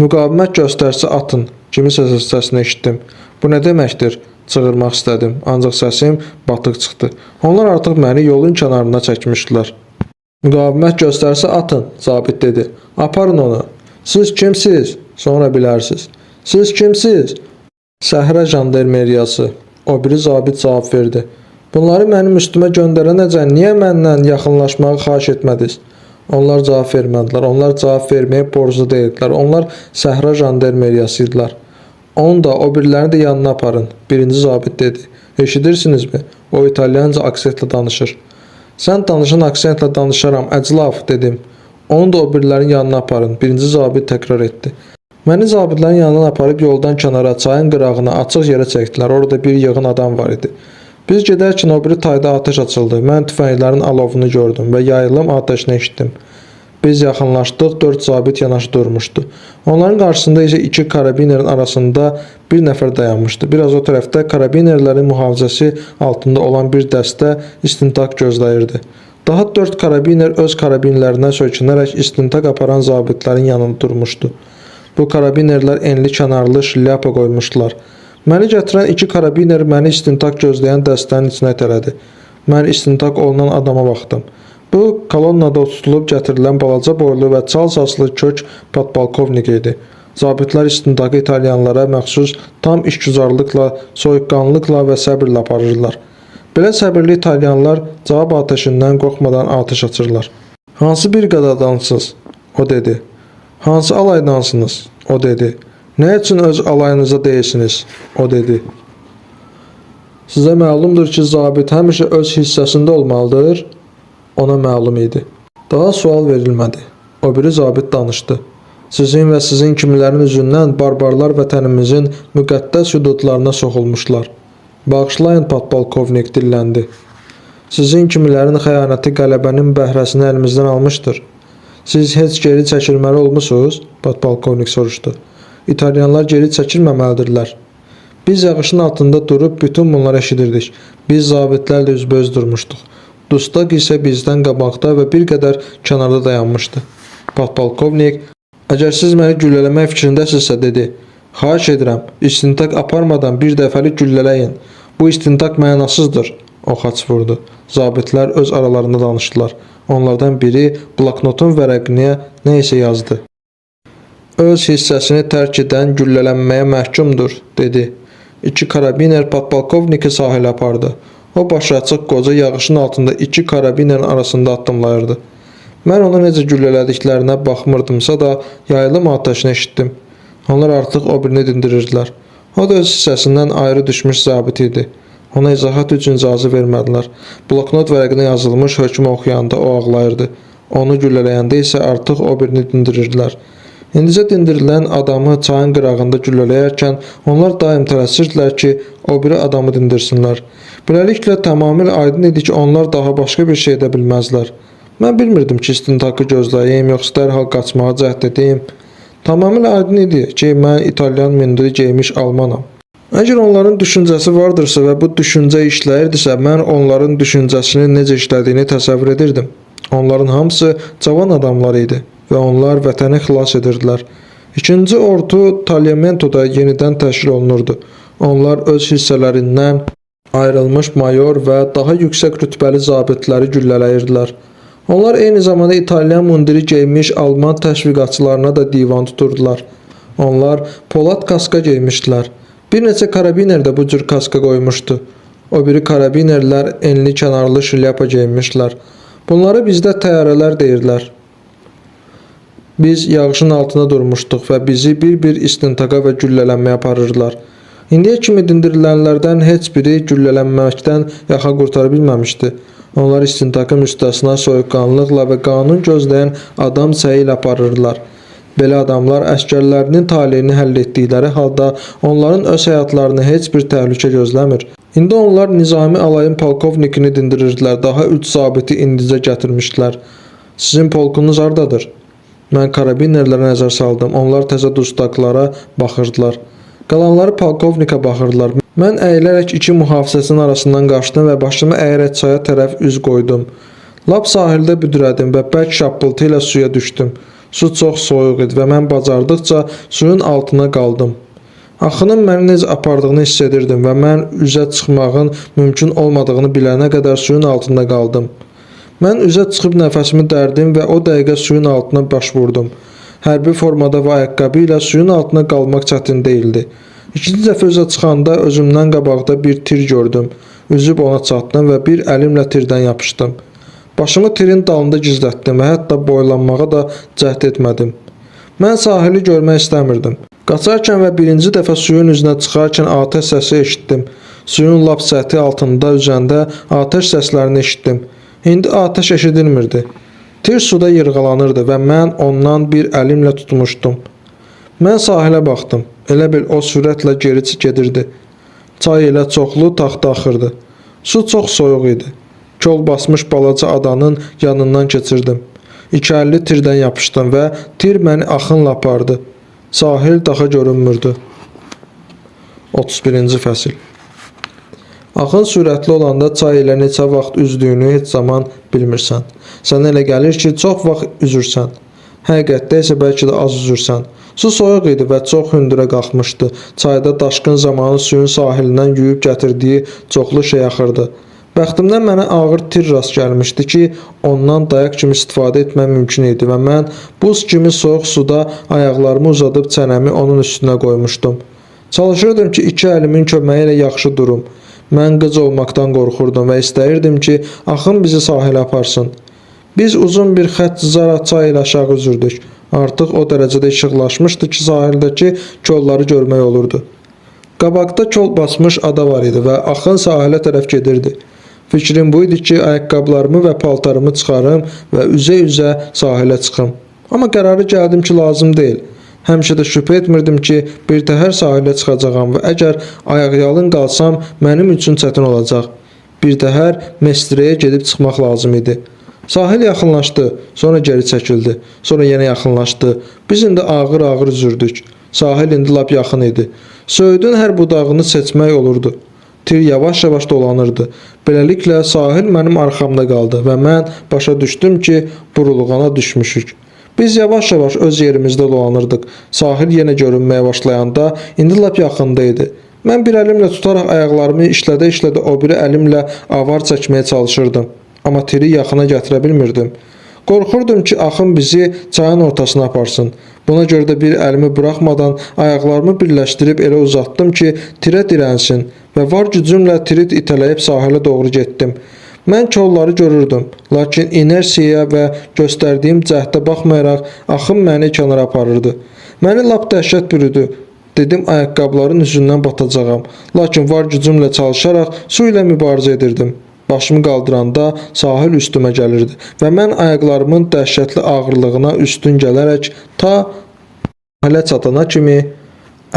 A: Müqavimət göstərsə atın. Kimisə səsini eşitdim. Bu nə deməkdir? Çığırmaq istədim, ancaq səsim batıq çıxdı. Onlar artıq məni yolun kənarına çəkmişdilər. Müqavimət göstərsə atın, zabit dedi. Aparın onu. Siz kimsiz? Sonra bilərsiniz. Siz kimsiz? Səhra jandarmeriyası. O biri zabit cavab verdi. Bunları mənim üstümə göndərənəcən niyə məndən yaxınlaşmağı xahiş etmədiniz? Onlar cavab vermədilər. Onlar cavab verməyə borclu deyildilər. Onlar Səhra jandarmeriyası idilər. Onu da, o birilərini də yanına aparın. Birinci zabit dedi. Eşidirsinizmi? O İtalyanca aksentlə danışır. Sən danışan aksentlə danışaram, əclaf, dedim. Onu da o birilərin yanına aparın. Birinci zabit təkrar etdi. Məni zabitlərin yanından aparıb yoldan kənara, çayın qırağına, açıq yerə çəkdilər. Orada bir yığın adam var idi. Biz gedərkən o biri tayda atəş açıldı. Mən tüfənglərin alovunu gördüm və yayılım atəşini eşitdim. Biz yaxınlaşdıq, 4 zabit yanaşı durmuşdu. Onların qarşısında isə 2 karabinerin arasında bir nəfər dayanmışdı. Biraz o tərəfdə karabinerlərin mühafizəsi altında olan bir dəstə istintaq gözləyirdi. Daha 4 karabiner öz karabinlərinə söykünərək istintaq aparan zabitlərin yanında durmuşdu. Bu karabinerlər enli kənarlı şlyapa qoymuşdular. Məni gətirən 2 karabiner məni istintaq gözləyən dəstənin içinə itələdi. Mən istintaq olunan adama baxdım. Bu, kolonnada tutulub gətirilən balaca boylu və çal saçlı kök podpolkovnik idi. Zabitlər istintaqı İtalyanlara məxsus tam işgüzarlıqla, soyuqqanlıqla və səbirlə aparırlar. Belə səbirli İtalyanlar cavab atəşindən qorxmadan atəş açırlar. Hansı bir qadadansınız? O dedi. Hansı alaydansınız? O dedi. Nə üçün öz alayınıza deyilsiniz? O dedi. Sizə məlumdur ki, zabit həmişə öz hissəsində olmalıdır. Ona məlum idi. Daha sual verilmədi. O biri zabit danışdı. Sizin və sizin kimilərin üzündən barbarlar vətənimizin müqəddəs hüdudlarına soxulmuşlar. Bağışlayın, podpolkovnik dilləndi. Sizin kimilərin xəyanəti qələbənin bəhrəsini əlimizdən almışdır. Siz heç geri çəkilməli olmusunuz? Podpolkovnik soruşdu. İtalyanlar geri çəkilməməlidirlər. Biz yağışın altında durub bütün bunları eşidirdik. Biz zabitlərlə üzbəüz durmuşduq. Dustaq isə bizdən qabaqda və bir qədər kənarda dayanmışdı. Podpolkovnik, əgər siz məni güllələmək fikrindəsinizsə dedi. Xahiş edirəm, istintaq aparmadan bir dəfəlik güllələyin. Bu istintaq mənasızdır. O xaç vurdu. Zabitlər öz aralarında danışdılar. Onlardan biri bloknotun vərəqinə nə isə yazdı. Öz hissəsini tərk edən güllələnməyə məhkumdur, dedi. 2 karabiner podpolkovniki sahilə apardı. O başı açıq qoca yağışın altında 2 karabinerin arasında addımlayırdı. Mən onu necə güllələdiklərinə baxmırdımsa da yayılım atəşini eşitdim. Onlar artıq o birini dindirirdilər. O da öz hissəsindən ayrı düşmüş zabit idi. Ona izahat üçün icazə vermədilər. Bloknot vərəqinə yazılmış hökmü oxuyanda o ağlayırdı. Onu güllələyəndə isə artıq o birini dindirirdilər. İndicə dindirilən adamı çayın qırağında güllələyərkən onlar daim tələsirdilər ki, o biri adamı dindirsinlər. Beləliklə tamamilə aydın idi ki, onlar daha başqa bir şey edə bilməzlər. Mən bilmirdim ki, istintaqı gözləyim, yoxsa dərhal qaçmağa cəhd edeyim. Tamamilə aydın idi ki, mən İtalyan mundiri geymiş almanam. Əgər onların düşüncəsi vardırsa və bu düşüncə işləyirdisə, mən onların düşüncəsinin necə işlədiyini təsəvvür edirdim. Onların hamısı cavan adamlar idi və onlar vətəni xilas edirdilər. İkinci ordu Tagliamento'da yenidən təşkil olunurdu. Onlar öz hissələrindən ayrılmış mayor və daha yüksək rütbəli zabitləri güllələyirdilər. Onlar eyni zamanda İtalyan mundiri geymiş Alman təşviqatçılarına da divan tuturdular. Onlar polad kaska geymişdilər. Bir neçə karabiner də bu cür kaska qoymuşdu. O biri karabinerlər enli kənarlı şilyapa geymişdilər. Bunları bizdə təyyarələr deyirlər. Biz yağışın altında durmuşduq və bizi bir-bir istintaqa və güllələnməyə aparırdılar. İndiyə kimi dindirilənlərdən heç biri güllələnməkdən yaxa qurtara bilməmişdi. Onlar istintaqın üstəsinə soyuqqanlıqla və qanun gözləyən adam səyi ilə aparırdılar. Belə adamlar əskərlərinin taleyini həll etdikləri halda onların öz həyatlarını heç bir təhlükə gözləmir. İndi onlar Nizami alayın polkovnikini dindirirdilər, daha 3 zabiti indicə gətirmişdilər. Sizin polkunuz hardadır? Mən karabinerlərə nəzər saldım. Onlar təzə dustaqlara baxırdılar. Qalanları polkovnika baxırdılar. Mən əyilərək iki mühafizəçinin arasından qaçdım və başımı əyərək çaya tərəf üz qoydum. Lap sahildə büdrədim və bərk şappıltı ilə suya düşdüm. Su çox soyuq idi və mən bacardıqca suyun altına qaldım. Axının məni necə apardığını hiss edirdim və mən üzə çıxmağın mümkün olmadığını bilənə qədər suyun altında qaldım. Mən üzə çıxıb nəfəsimi dərdim və o dəqiqə suyun altına baş vurdum. Hərbi formada və ayaqqabı ilə suyun altına qalmaq çətin deyildi. İkinci dəfə üzə çıxanda özümdən qabaqda bir tir gördüm. Üzüb ona çatdım və bir əlimlə tirdən yapışdım. Başımı tirin dalında gizlətdim və hətta boylanmağa da cəhd etmədim. Mən sahili görmək istəmirdim. Qaçarkən və birinci dəfə suyun üzünə çıxarkən atəş səsi eşitdim. Suyun lap səthi altında üzəndə atəş səslərini eşitdim. İndi atəş eşidilmirdi. Tir suda yırğalanırdı və mən ondan bir əlimlə tutmuşdum. Mən sahilə baxdım. Elə bil o sürətlə geri gedirdi. Çay ilə çoxlu taxta axırdı. Su çox soyuq idi. Kol basmış balaca adanın yanından keçirdim. 250 tirdən yapışdım və tir məni axınla apardı. Sahil daha görünmürdü. 31-ci fəsil. Axın sürətli olanda çay ilə neçə vaxt üzdüyünü heç zaman bilmirsən. Sənə elə gəlir ki, çox vaxt üzürsən. Həqiqətdə isə bəlkə də az üzürsən. Su soyuq idi və çox hündürə qalxmışdı. Çayda daşqın zamanı suyun sahilindən yuyub gətirdiyi çoxlu şey axırdı. Bəxtimdən mənə ağır tir rast gəlmişdi ki, ondan dayaq kimi istifadə etmək mümkün idi və mən buz kimi soyuq suda ayaqlarımı uzadıb çənəmi onun üstünə qoymuşdum. Çalışırdım ki, iki əlimin köməyi ilə yaxşı durum. Mən qıc olmaqdan qorxurdum və istəyirdim ki, axın bizi sahilə aparsın. Biz uzun bir xətt çizərək çay ilə aşağı üzürdük. Artıq o dərəcədə işıqlaşmışdı ki, sahildəki kolları görmək olurdu. Qabaqda kol basmış ada var idi və axın sahilə tərəf gedirdi. Fikrim bu idi ki, ayaqqabılarımı və paltarımı çıxarım və üzə-üzə sahilə çıxım. Amma qərarı gəldim ki, lazım deyil. Həmişə də şübhə etmirdim ki, bir təhər sahilə çıxacağam və əgər ayaqyalın qalsam, mənim üçün çətin olacaq. Bir təhər Mestrəyə gedib çıxmaq lazım idi. Sahil yaxınlaşdı, sonra geri çəkildi, sonra yenə yaxınlaşdı. Biz indi ağır-ağır üzürdük. Sahil indi lap yaxın idi. Söyüdün hər budağını seçmək olurdu. Tir yavaş-yavaş dolanırdı. Beləliklə sahil mənim arxamda qaldı və mən başa düşdüm ki, burulğana düşmüşük. Biz yavaş-yavaş öz yerimizdə dolanırdıq. Sahil yenə görünməyə başlayanda indi lap yaxında idi. Mən bir əlimlə tutaraq ayaqlarımı işlədə-işlədə o biri əlimlə avar çəkməyə çalışırdım. Amma tiri yaxına gətirə bilmirdim. Qorxurdum ki, axın bizi çayın ortasına aparsın. Buna görə də bir əlimi buraxmadan ayaqlarımı birləşdirib elə uzatdım ki, tirə dirənsin və var gücümlə tiri itələyib sahilə doğru getdim. Mən kolları görürdüm, lakin inersiyaya və göstərdiyim cəhdə baxmayaraq axın məni kənara aparırdı. Məni lap dəhşət bürüdü. Dedim ayaqqabıların üzündən batacağam, lakin var gücümlə çalışaraq su ilə mübarizə edirdim. Başımı qaldıranda sahil üstümə gəlirdi və mən ayaqlarımın dəhşətli ağırlığına üstün gələrək ta sahilə çatana kimi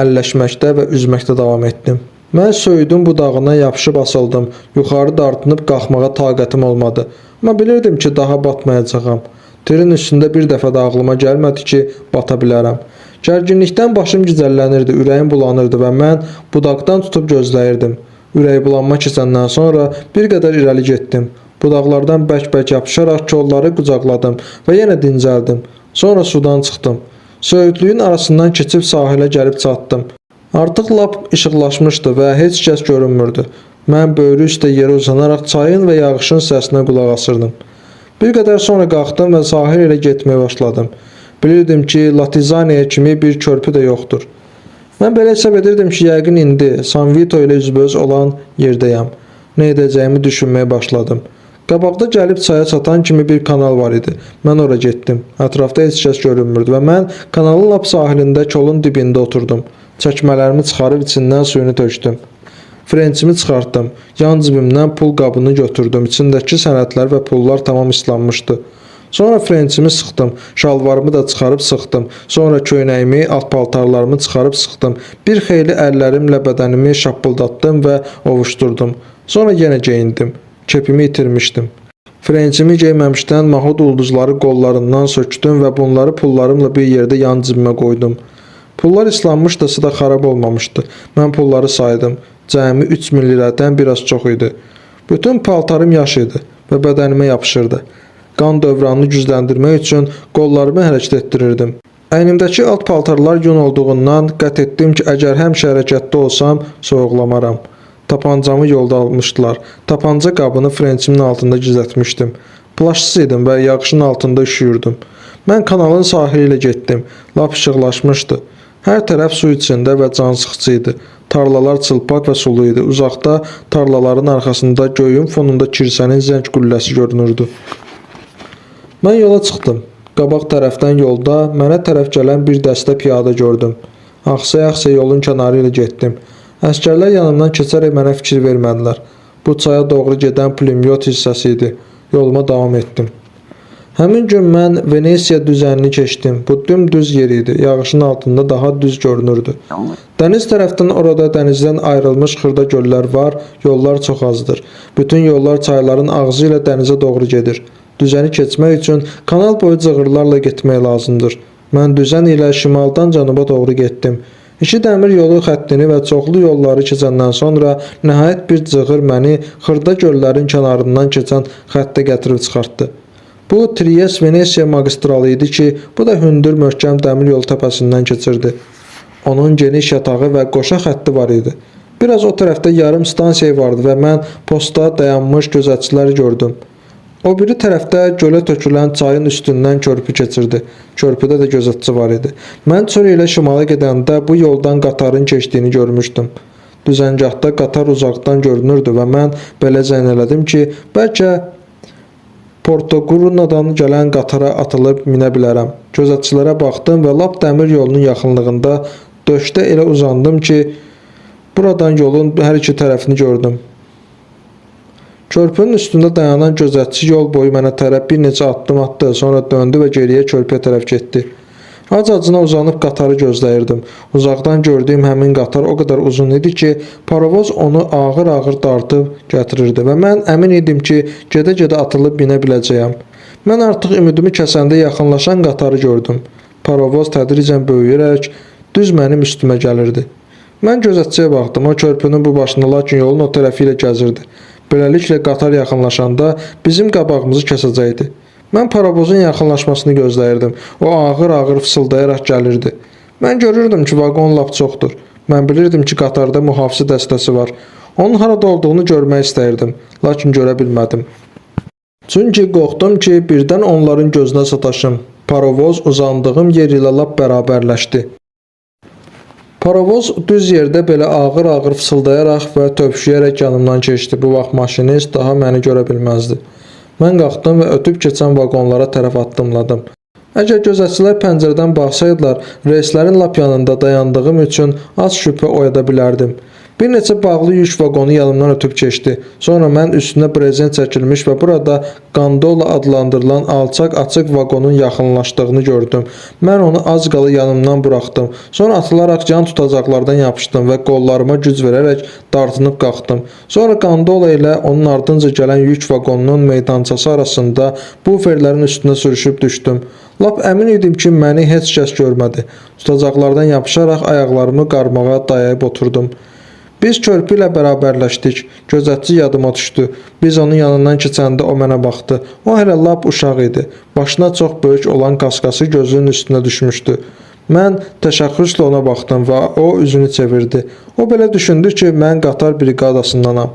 A: əlləşməkdə və üzməkdə davam etdim. Mən söyüdün budağına yapışıb asıldım. Yuxarı dartınıb qalxmağa taqətim olmadı. Amma bilirdim ki, daha batmayacağam. Tirin üstündə bir dəfə də ağlıma gəlmədi ki, bata bilərəm. Gərginlikdən başım gicəllənirdi, ürəyim bulanırdı və mən budaqdan tutub gözləyirdim. Ürəyi bulanma keçəndən sonra bir qədər irəli getdim. Budaqlardan bərk-bərk yapışaraq kolları qucaqladım və yenə dincəldim. Sonra sudan çıxdım. Söyüdlüyün arasından keçib sahilə gəlib çatdım. Artıq lap işıqlaşmışdı və heç kəs görünmürdü. Mən böyrü üstə yerə uzanaraq çayın və yağışın səsinə qulaq asırdım. Bir qədər sonra qalxdım və sahil ilə getməyə başladım. Bilirdim ki, Latizaniya kimi bir körpü də yoxdur. Mən belə hesab edirdim ki, yəqin indi San Vito ilə üzbəüz olan yerdəyəm. Nə edəcəyimi düşünməyə başladım. Qabaqda gəlib çaya çatan kimi bir kanal var idi. Mən ora getdim. Ətrafda heç kəs görünmürdü və mən kanalın lap sahilində kolun dibində oturdum. Çəkmələrimi çıxarıb içindən suyunu tökdüm. Frençimi çıxartdım. Yan cibimdən pul qabını götürdüm. İçindəki sənədlər və pullar tamam islanmışdı. Sonra frençimi sıxdım. Şalvarımı da çıxarıb sıxdım. Sonra köynəyimi, alt paltarlarımı çıxarıb sıxdım. Bir xeyli əllərimlə bədənimi şappıldatdım və ovuşdurdum. Sonra yenə geyindim. Kepimi itirmişdim. Frençimi geyməmişdən mahud ulduzları qollarından sökdüm və bunları pullarımla bir yerdə yan cibimə qoydum. Pullar islanmışdısa da xarab olmamışdı. Mən pulları saydım. Cəmi 3000 liradan biraz çox idi. Bütün paltarım yaş idi və bədənimə yapışırdı. Qan dövranını gücləndirmək üçün qollarımı hərəkət etdirirdim. Əynimdəki alt paltarlar yun olduğundan qət etdim ki, əgər həmişə hərəkətdə olsam, soyuqlamaram. Tapancamı yolda almışdılar. Tapanca qabını frençimin altında gizlətmişdim. Plaşsız idim və yağışın altında üşüyürdüm. Mən kanalın sahili ilə getdim. Lap işıqlaşmışdı. Hər tərəf su içində və cansıxıcı idi. Tarlalar çılpaq və sulu idi. Uzaqda tarlaların arxasında göyün fonunda kilsənin zəng qülləsi görünürdü. Mən yola çıxdım. Qabaq tərəfdən yolda mənə tərəf gələn bir dəstə piyada gördüm. Axsaya-axsaya yolun kənarı ilə getdim. Əskərlər yanımdan keçərək mənə fikir vermədilər. Bu çaya doğru gedən pulemyot hissəsi idi. Yoluma davam etdim. Həmin gün mən Venesiya düzənini keçdim. Bu dümdüz yer idi. Yağışın altında daha düz görünürdü. Dəniz tərəfdən orada dənizdən ayrılmış xırda göllər var, yollar çox azdır. Bütün yollar çayların ağzı ilə dənizə doğru gedir. Düzəni keçmək üçün kanal boyu cığırlarla getmək lazımdır. Mən düzən ilə şimaldan cənuba doğru getdim. İki dəmir yolu xəttini və çoxlu yolları keçəndən sonra nəhayət bir cığır məni xırda göllərin kənarından keçən xəttə gətirib çıxartdı. Bu Trieste-Venesiya magistralı idi ki, bu da hündür möhkəm dəmir yol təpəsindən keçirdi. Onun geniş yatağı və qoşa xətti var idi. Biraz o tərəfdə yarım stansiya vardı və mən postda dayanmış gözətçiləri gördüm. O biri tərəfdə gölə tökülən çayın üstündən körpü keçirdi. Körpüdə də gözətçi var idi. Mən çöl ilə şimala gedəndə bu yoldan qatarın keçdiyini görmüşdüm. Düzəngahda qatar uzaqdan görünürdü və mən belə zənn elədim ki, bəlkə Portoqrunadan gələn qatara atılıb minə bilərəm. Gözətçilərə baxdım və lap dəmir yolunun yaxınlığında döşdə elə uzandım ki, buradan yolun hər iki tərəfini gördüm. Körpünün üstündə dayanan gözətçi yol boyu mənə tərəf bir neçə addım atdı, sonra döndü və geriyə körpüyə tərəf getdi. Ac-acına uzanıb qatarı gözləyirdim. Uzaqdan gördüyüm həmin qatar o qədər uzun idi ki, parovoz onu ağır-ağır dartıb gətirirdi və mən əmin idim ki, gedə-gedə atılıb minə biləcəyəm. Mən artıq ümidimi kəsəndə yaxınlaşan qatarı gördüm. Parovoz tədricən böyüyərək düz mənim üstümə gəlirdi. Mən gözətçiyə baxdım. O körpünün bu başında, lakin yolun o tərəfi ilə gəzirdi. Beləliklə qatar yaxınlaşanda bizim qabağımızı kəsəcəkdi. Mən paravozun yaxınlaşmasını gözləyirdim. O ağır-ağır fısıldayaraq gəlirdi. Mən görürdüm ki, vaqon lap çoxdur. Mən bilirdim ki, qatarda mühafizə dəstəsi var. Onun harada olduğunu görmək istəyirdim, lakin görə bilmədim. Çünki qorxdum ki, birdən onların gözünə sataşım. Parovoz uzandığım yer ilə lap bərabərləşdi. Parovoz düz yerdə belə ağır-ağır fısıldayaraq və tövşüyərək yanımdan keçdi. Bu vaxt maşinist daha məni görə bilməzdi. Mən qalxdım və ötüb keçən vaqonlara tərəf addımladım. Əgər gözətçilər pəncərədən baxsaydılar, reyslərin lap yanında dayandığım üçün az şübhə oyada bilərdim. Bir neçə bağlı yük vaqonu yanımdan ötüb keçdi. Sonra mən üstünə brezent çəkilmiş və burada gondola adlandırılan alçaq açıq vaqonun yaxınlaşdığını gördüm. Mən onu az qala yanımdan buraxdım. Sonra atılaraq can tutacaqlardan yapışdım və qollarıma güc verərək dartınıb qalxdım. Sonra gondola ilə onun ardınca gələn yük vaqonunun meydançası arasında buferlərin üstünə sürüşüb düşdüm. Lap əmin idim ki, məni heç kəs görmədi. Tutacaqlardan yapışaraq ayaqlarımı qarmağa dayayıb oturdum. Biz körpü ilə bərabərləşdik. Gözətçi yadıma düşdü. Biz onun yanından keçəndə o mənə baxdı. O hələ lap uşaq idi. Başına çox böyük olan kaskası gözünün üstünə düşmüşdü. Mən təşəxxüslə ona baxdım və o üzünü çevirdi. O belə düşündü ki, mən qatar briqadasındanam.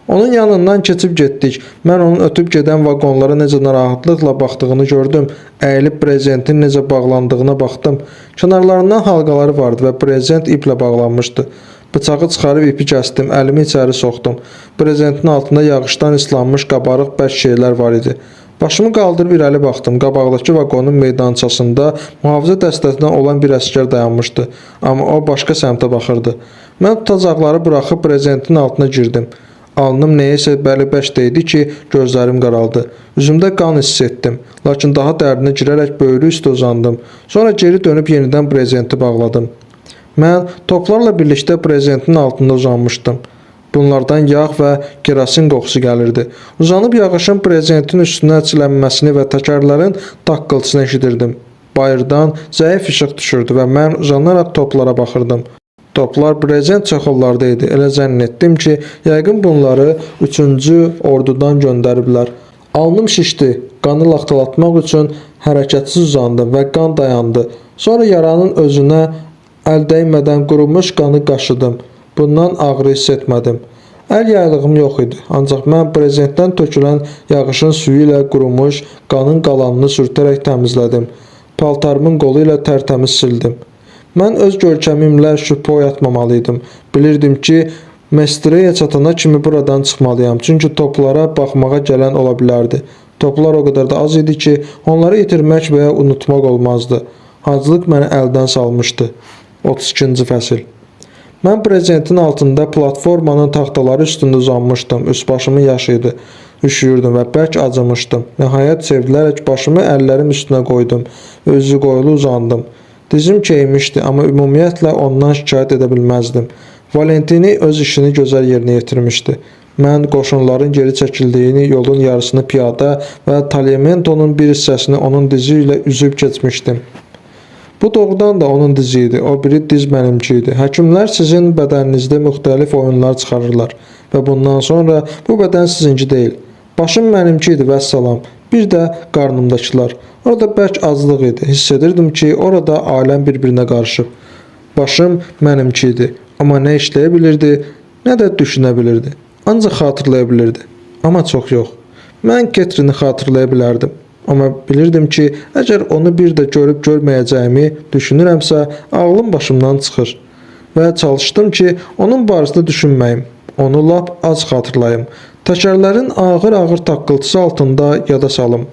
A: Onun yanından keçib getdik. Mən onun ötüb gedən vaqonlara necə narahatlıqla baxdığını gördüm. Əyilib brezentin necə bağlandığına baxdım. Kənarlarından halqaları vardı və brezent iplə bağlanmışdı. Bıçağı çıxarıb ipi kəsdim, əlimi içəri soxdum. Brezentin altında yağışdan islanmış qabarıq bərk şeylər var idi. Başımı qaldırıb irəli baxdım. Qabaqdakı vaqonun meydançasında mühafizə dəstəsindən olan bir əsgər dayanmışdı. Amma o başqa səmtə baxırdı. Mən tutacaqları buraxıb brezentin altına girdim. Alnım nəyəsə bəli-bəşdə idi ki, gözlərim qaraldı. Üzümdə qan hiss etdim. Lakin daha dərinə girərək böyrü üstə uzandım. Sonra geri dönüb yenidən brezenti bağladım. Mən toplarla birlikdə brezentin altında uzanmışdım. Bunlardan yağ və kerasin qoxusu gəlirdi. Uzanıb yağışın brezentin üstünə çilənməsini və təkərlərin taqqıltısını eşidirdim. Bayırdan zəif işıq düşürdü və mən uzanaraq toplara baxırdım. Toplar brezent çaxollarda idi. Elə zənn etdim ki, yəqin bunları 3-cü ordudan göndəriblər. Alnım şişdi. Qanı laxtalatmaq üçün hərəkətsiz uzandım və qan dayandı. Sonra yaranın özünə əl dəymədən qurumuş qanı qaşıdım. Bundan ağrı hiss etmədim. Əl yaylığım yox idi. Ancaq mən brezentdən tökülən yağışın suyu ilə qurumuş qanın qalanını sürtərək təmizlədim. Paltarımın qolu ilə tərtəmiz sildim. Mən öz görkəmimlə şübhə oyatmamalıydım. Bilirdim ki, Mestreyə çatana kimi buradan çıxmalıyam. Çünki toplara baxmağa gələn ola bilərdi. Toplar o qədər də az idi ki, onları itirmək və ya unutmaq olmazdı. Haclıq məni əldən salmışdı. 32-ci fəsil. Mən brezentin altında platformanın taxtaları üstündə uzanmışdım. Üst başımın yaşı idi. Üşüyürdüm və bərk acımışdım. Nəhayət sevdilərək başımı əllərim üstünə qoydum. Özü qoyulu uzandım. Dizim keymişdi, amma ümumiyyətlə ondan şikayət edə bilməzdim. Valentini öz işini gözəl yerinə yetirmişdi. Mən qoşunların geri çəkildiyini, yolun yarısını piyada və Taliamentonun bir hissəsini onun dizi ilə üzüb keçmişdim. Bu doğrudan da onun dizi idi, o biri diz mənimki idi. Həkimlər sizin bədəninizdə müxtəlif oyunlar çıxarırlar və bundan sonra bu bədən sizinki deyil. Başım mənimki idi, vəssalam. Bir də qarnımdakılar. Orada bərk aclıq idi. Hiss edirdim ki, orada aləm bir-birinə qarışıb. Başım mənimki idi, amma nə işləyə bilirdi, nə də düşünə bilirdi. Ancaq xatırlaya bilirdi, amma çox yox. Mən Ketrini xatırlaya bilərdim. Amma bilirdim ki, əgər onu bir də görüb görməyəcəyimi düşünürəmsə, ağlım başımdan çıxır. Və çalışdım ki, onun barəsində düşünməyim. Onu lap az xatırlayım. Təkərlərin ağır-ağır taqqıltısı altında yada salım.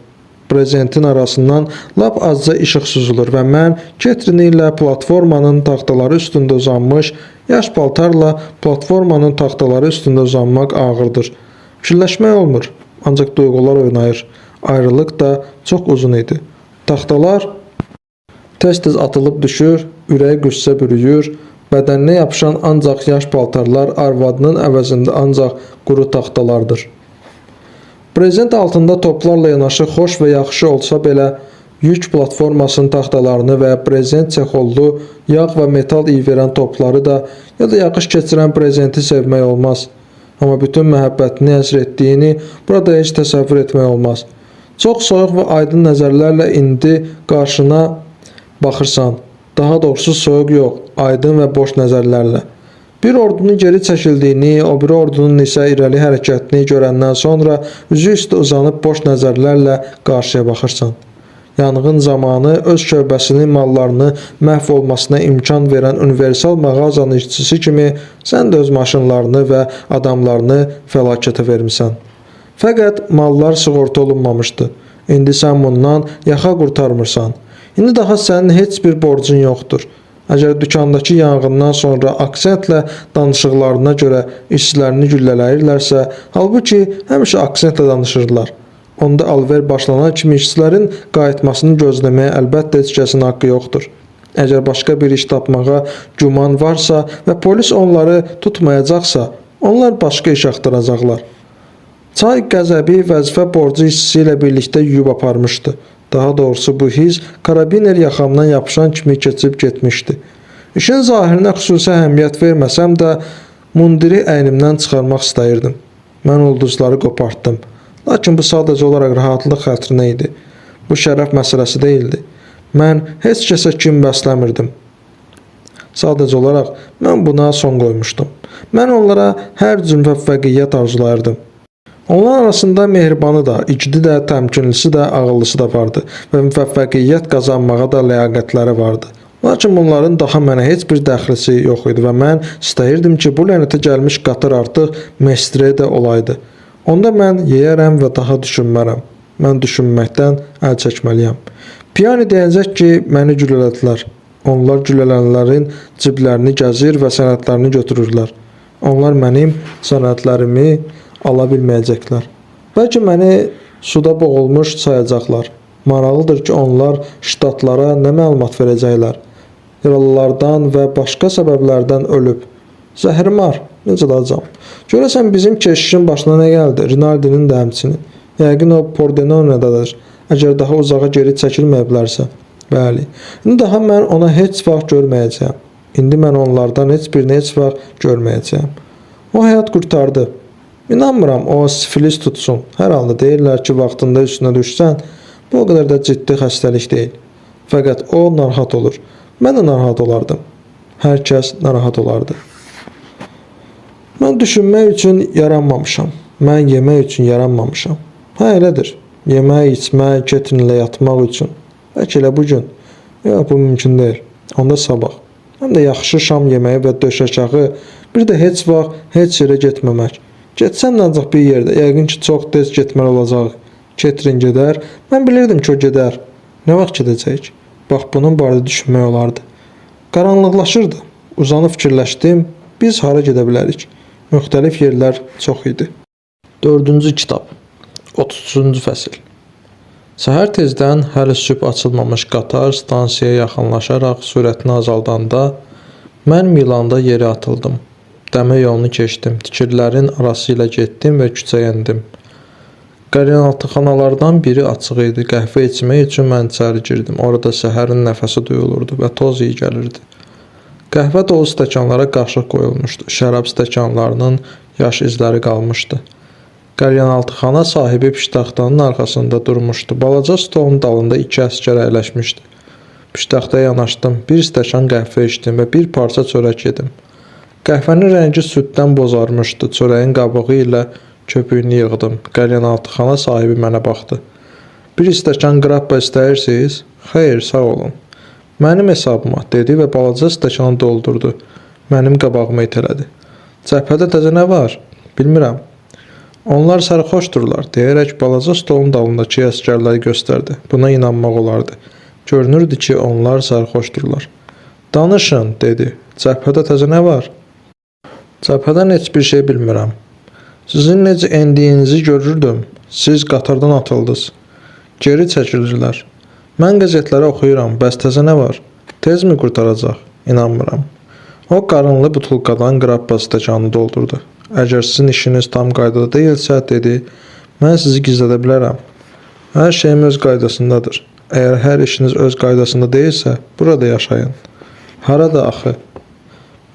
A: Brezentin arasından lap azca işıq süzülür və mən Ketrini ilə platformanın taxtaları üstündə uzanmış, yaş paltarla platformanın taxtaları üstündə uzanmaq ağırdır. Fikirləşmək olmur, ancaq duyğular oynayır. Ayrılıq da çox uzun idi. Taxtalar tez-tez atılıb düşür, ürək qüssə bürüyür, bədəninə yapışan ancaq yaş paltarlar arvadının əvəzində ancaq quru taxtalardır. Brezent altında toplarla yanaşı xoş və yaxşı olsa belə, yük platformasının taxtalarını və brezent çexollu, yağ və metal iyi verən topları da ya da yağış keçirən brezenti sevmək olmaz. Amma bütün məhəbbətini əsr etdiyini burada heç təsəvvür etmək olmaz. Çox soyuq və aydın nəzərlərlə indi qarşına baxırsan. Daha doğrusu soyuq yox, aydın və boş nəzərlərlə. Bir ordunun geri çəkildiyini, o biri ordunun isə irəli hərəkətini görəndən sonra üzü üstə uzanıb boş nəzərlərlə qarşıya baxırsan. Yanğın zamanı öz şöbəsinin mallarını məhv olmasına imkan verən universal mağazanın işçisi kimi sən də öz maşınlarını və adamlarını fəlakətə vermisən. Fəqət mallar sığorta olunmamışdı. İndi sən bundan yaxa qurtarmırsan. İndi daha sənin heç bir borcun yoxdur. Əgər dükandakı yanğından sonra aksentlə danışıqlarına görə işçilərini güllələyirlərsə, halbuki həmişə aksentlə danışırlar. Onda alver başlanan kimi işçilərin qayıtmasını gözləməyə əlbəttə heç kəsin haqqı yoxdur. Əgər başqa bir iş tapmağa güman varsa və polis onları tutmayacaqsa, onlar başqa iş axtaracaqlar. Çay qəzəbi vəzifə borcu hissi ilə birlikdə yuyub aparmışdı. Daha doğrusu bu his karabiner yaxamdan yapışan kimi keçib getmişdi. İşin zahirinə xüsusi əhəmiyyət verməsəm də mundiri əynimdən çıxarmaq istəyirdim. Mən ulduzları qopartdım. Lakin bu sadəcə olaraq rahatlıq xətrinə idi. Bu şərəf məsələsi deyildi. Mən heç kəsə kin bəsləmirdim. Sadəcə olaraq mən buna son qoymuşdum. Mən onlara hər cür müvəffəqiyyət arzulayırdım. Onlar arasında mehribanı da, igidi də, təmkinlisi də, ağıllısı da vardı və müvəffəqiyyət qazanmağa da ləyaqətləri vardı. Lakin bunların daha mənə heç bir dəxlisi yox idi və mən istəyirdim ki, bu lənətə gəlmiş qatır artıq Mestrede olaydı. Onda mən yeyərəm və daha düşünmərəm. Mən düşünməkdən əl çəkməliyəm. Piyani deyəcək ki, məni güllələdilər. Onlar güllələnlərin ciblərini gəzir və sənədlərini götürürlər. Onlar mənim sənədlərimi ala bilməyəcəklər. Bəlkə məni suda boğulmuş sayacaqlar. Maraqlıdır ki, onlar ştatlara nə məlumat verəcəklər? Yaralılardan və başqa səbəblərdən ölüb. Zəhrimar, necə dalacam? Görəsən bizim keşişin başına nə gəldi? Rinaldinin də həmçinin. Yəqin o Pordenonadadır. Əgər daha uzağa geri çəkilməyiblərsə. Bəli. İndi daha mən ona heç vaxt görməyəcəyəm. İndi mən onlardan heç birini heç vaxt görməyəcəyəm. O həyat qurtardı. İnanmıram o sifilis tutsun. Hər halda deyirlər ki, vaxtında üstünə düşsən, bu o qədər də ciddi xəstəlik deyil. Fəqət o narahat olur. Mən də narahat olardım. Hər kəs narahat olardı. Mən düşünmək üçün yaranmamışam. Mən yemək üçün yaranmamışam. Hə, elədir. Yemək, içmək, ketinlə yatmaq üçün. Bəlkə elə bugün. Yox, bu mümkün deyil. Onda sabah. Həm də yaxşı şam yeməyi və döşəkağı, bir də heç vaxt heç yerə getməmək. Getsən də ancaq bir yerdə, yəqin ki, çox tez getməli olacaq. Ketrin gedər, mən bilirdim ki, o gedər. Nə vaxt gedəcək? Bax, bunun barədə düşünmək olardı. Qaranlıqlaşırdı. Uzanıb fikirləşdim, biz hara gedə bilərik? Müxtəlif yerlər çox idi. 4-cü kitab, 30-cu fəsil. Səhər tezdən hələ sübh açılmamış qatar stansiyaya yaxınlaşaraq sürətini azaldanda, mən Milanda yerə atıldım. Dəmir yolunu keçdim, tikililərin arası ilə getdim və küçəyə endim. Qaryaltıxanalardan biri açıq idi. Qəhvə içmək üçün mən içəri girdim. Orada səhərin nəfəsi duyulurdu və toz iyi gəlirdi. Qəhvə dolu stəkanlara qaşıq qoyulmuşdu. Şərab stəkanlarının yaş izləri qalmışdı. Qaryaltıxana sahibi piştaxtanın arxasında durmuşdu. Balaca stolun dalında 2 əsgər əyləşmişdi. Piştaxtaya yanaşdım, bir stəkan qəhvə içdim və bir parça çörək yedim. Qəhvənin rəngi süddən bozarmışdı. Çörəyin qabığı ilə köpüyünü yığdım. Qaryaltıxana sahibi mənə baxdı. Bir stəkan qrappa istəyirsiniz? Xeyr, sağ olun. Mənim hesabıma, dedi və balaca stəkanı doldurdu. Mənim qabağıma itələdi. Cəbhədə təzə nə var? Bilmirəm. Onlar sərxoşdurlar, deyərək balaca stolun dalındakı əsgərləri göstərdi. Buna inanmaq olardı. Görünürdü ki, onlar sərxoşdurlar. Danışın, dedi. Cəbhədə təzə nə var? Cəbhədən heç bir şey bilmirəm. Sizin necə endiyinizi görürdüm. Siz qatardan atıldınız. Geri çəkildilər. Mən qəzetləri oxuyuram. Bəs təzə nə var? Tez mi qurtaracaq? İnanmıram. O qarınlı butulkadan qrappa stəkanı doldurdu. Əgər sizin işiniz tam qaydada deyilsə, dedi, mən sizi gizlədə bilərəm. Hər şeyim öz qaydasındadır. Əgər hər işiniz öz qaydasında deyilsə, burada yaşayın. Harada axı?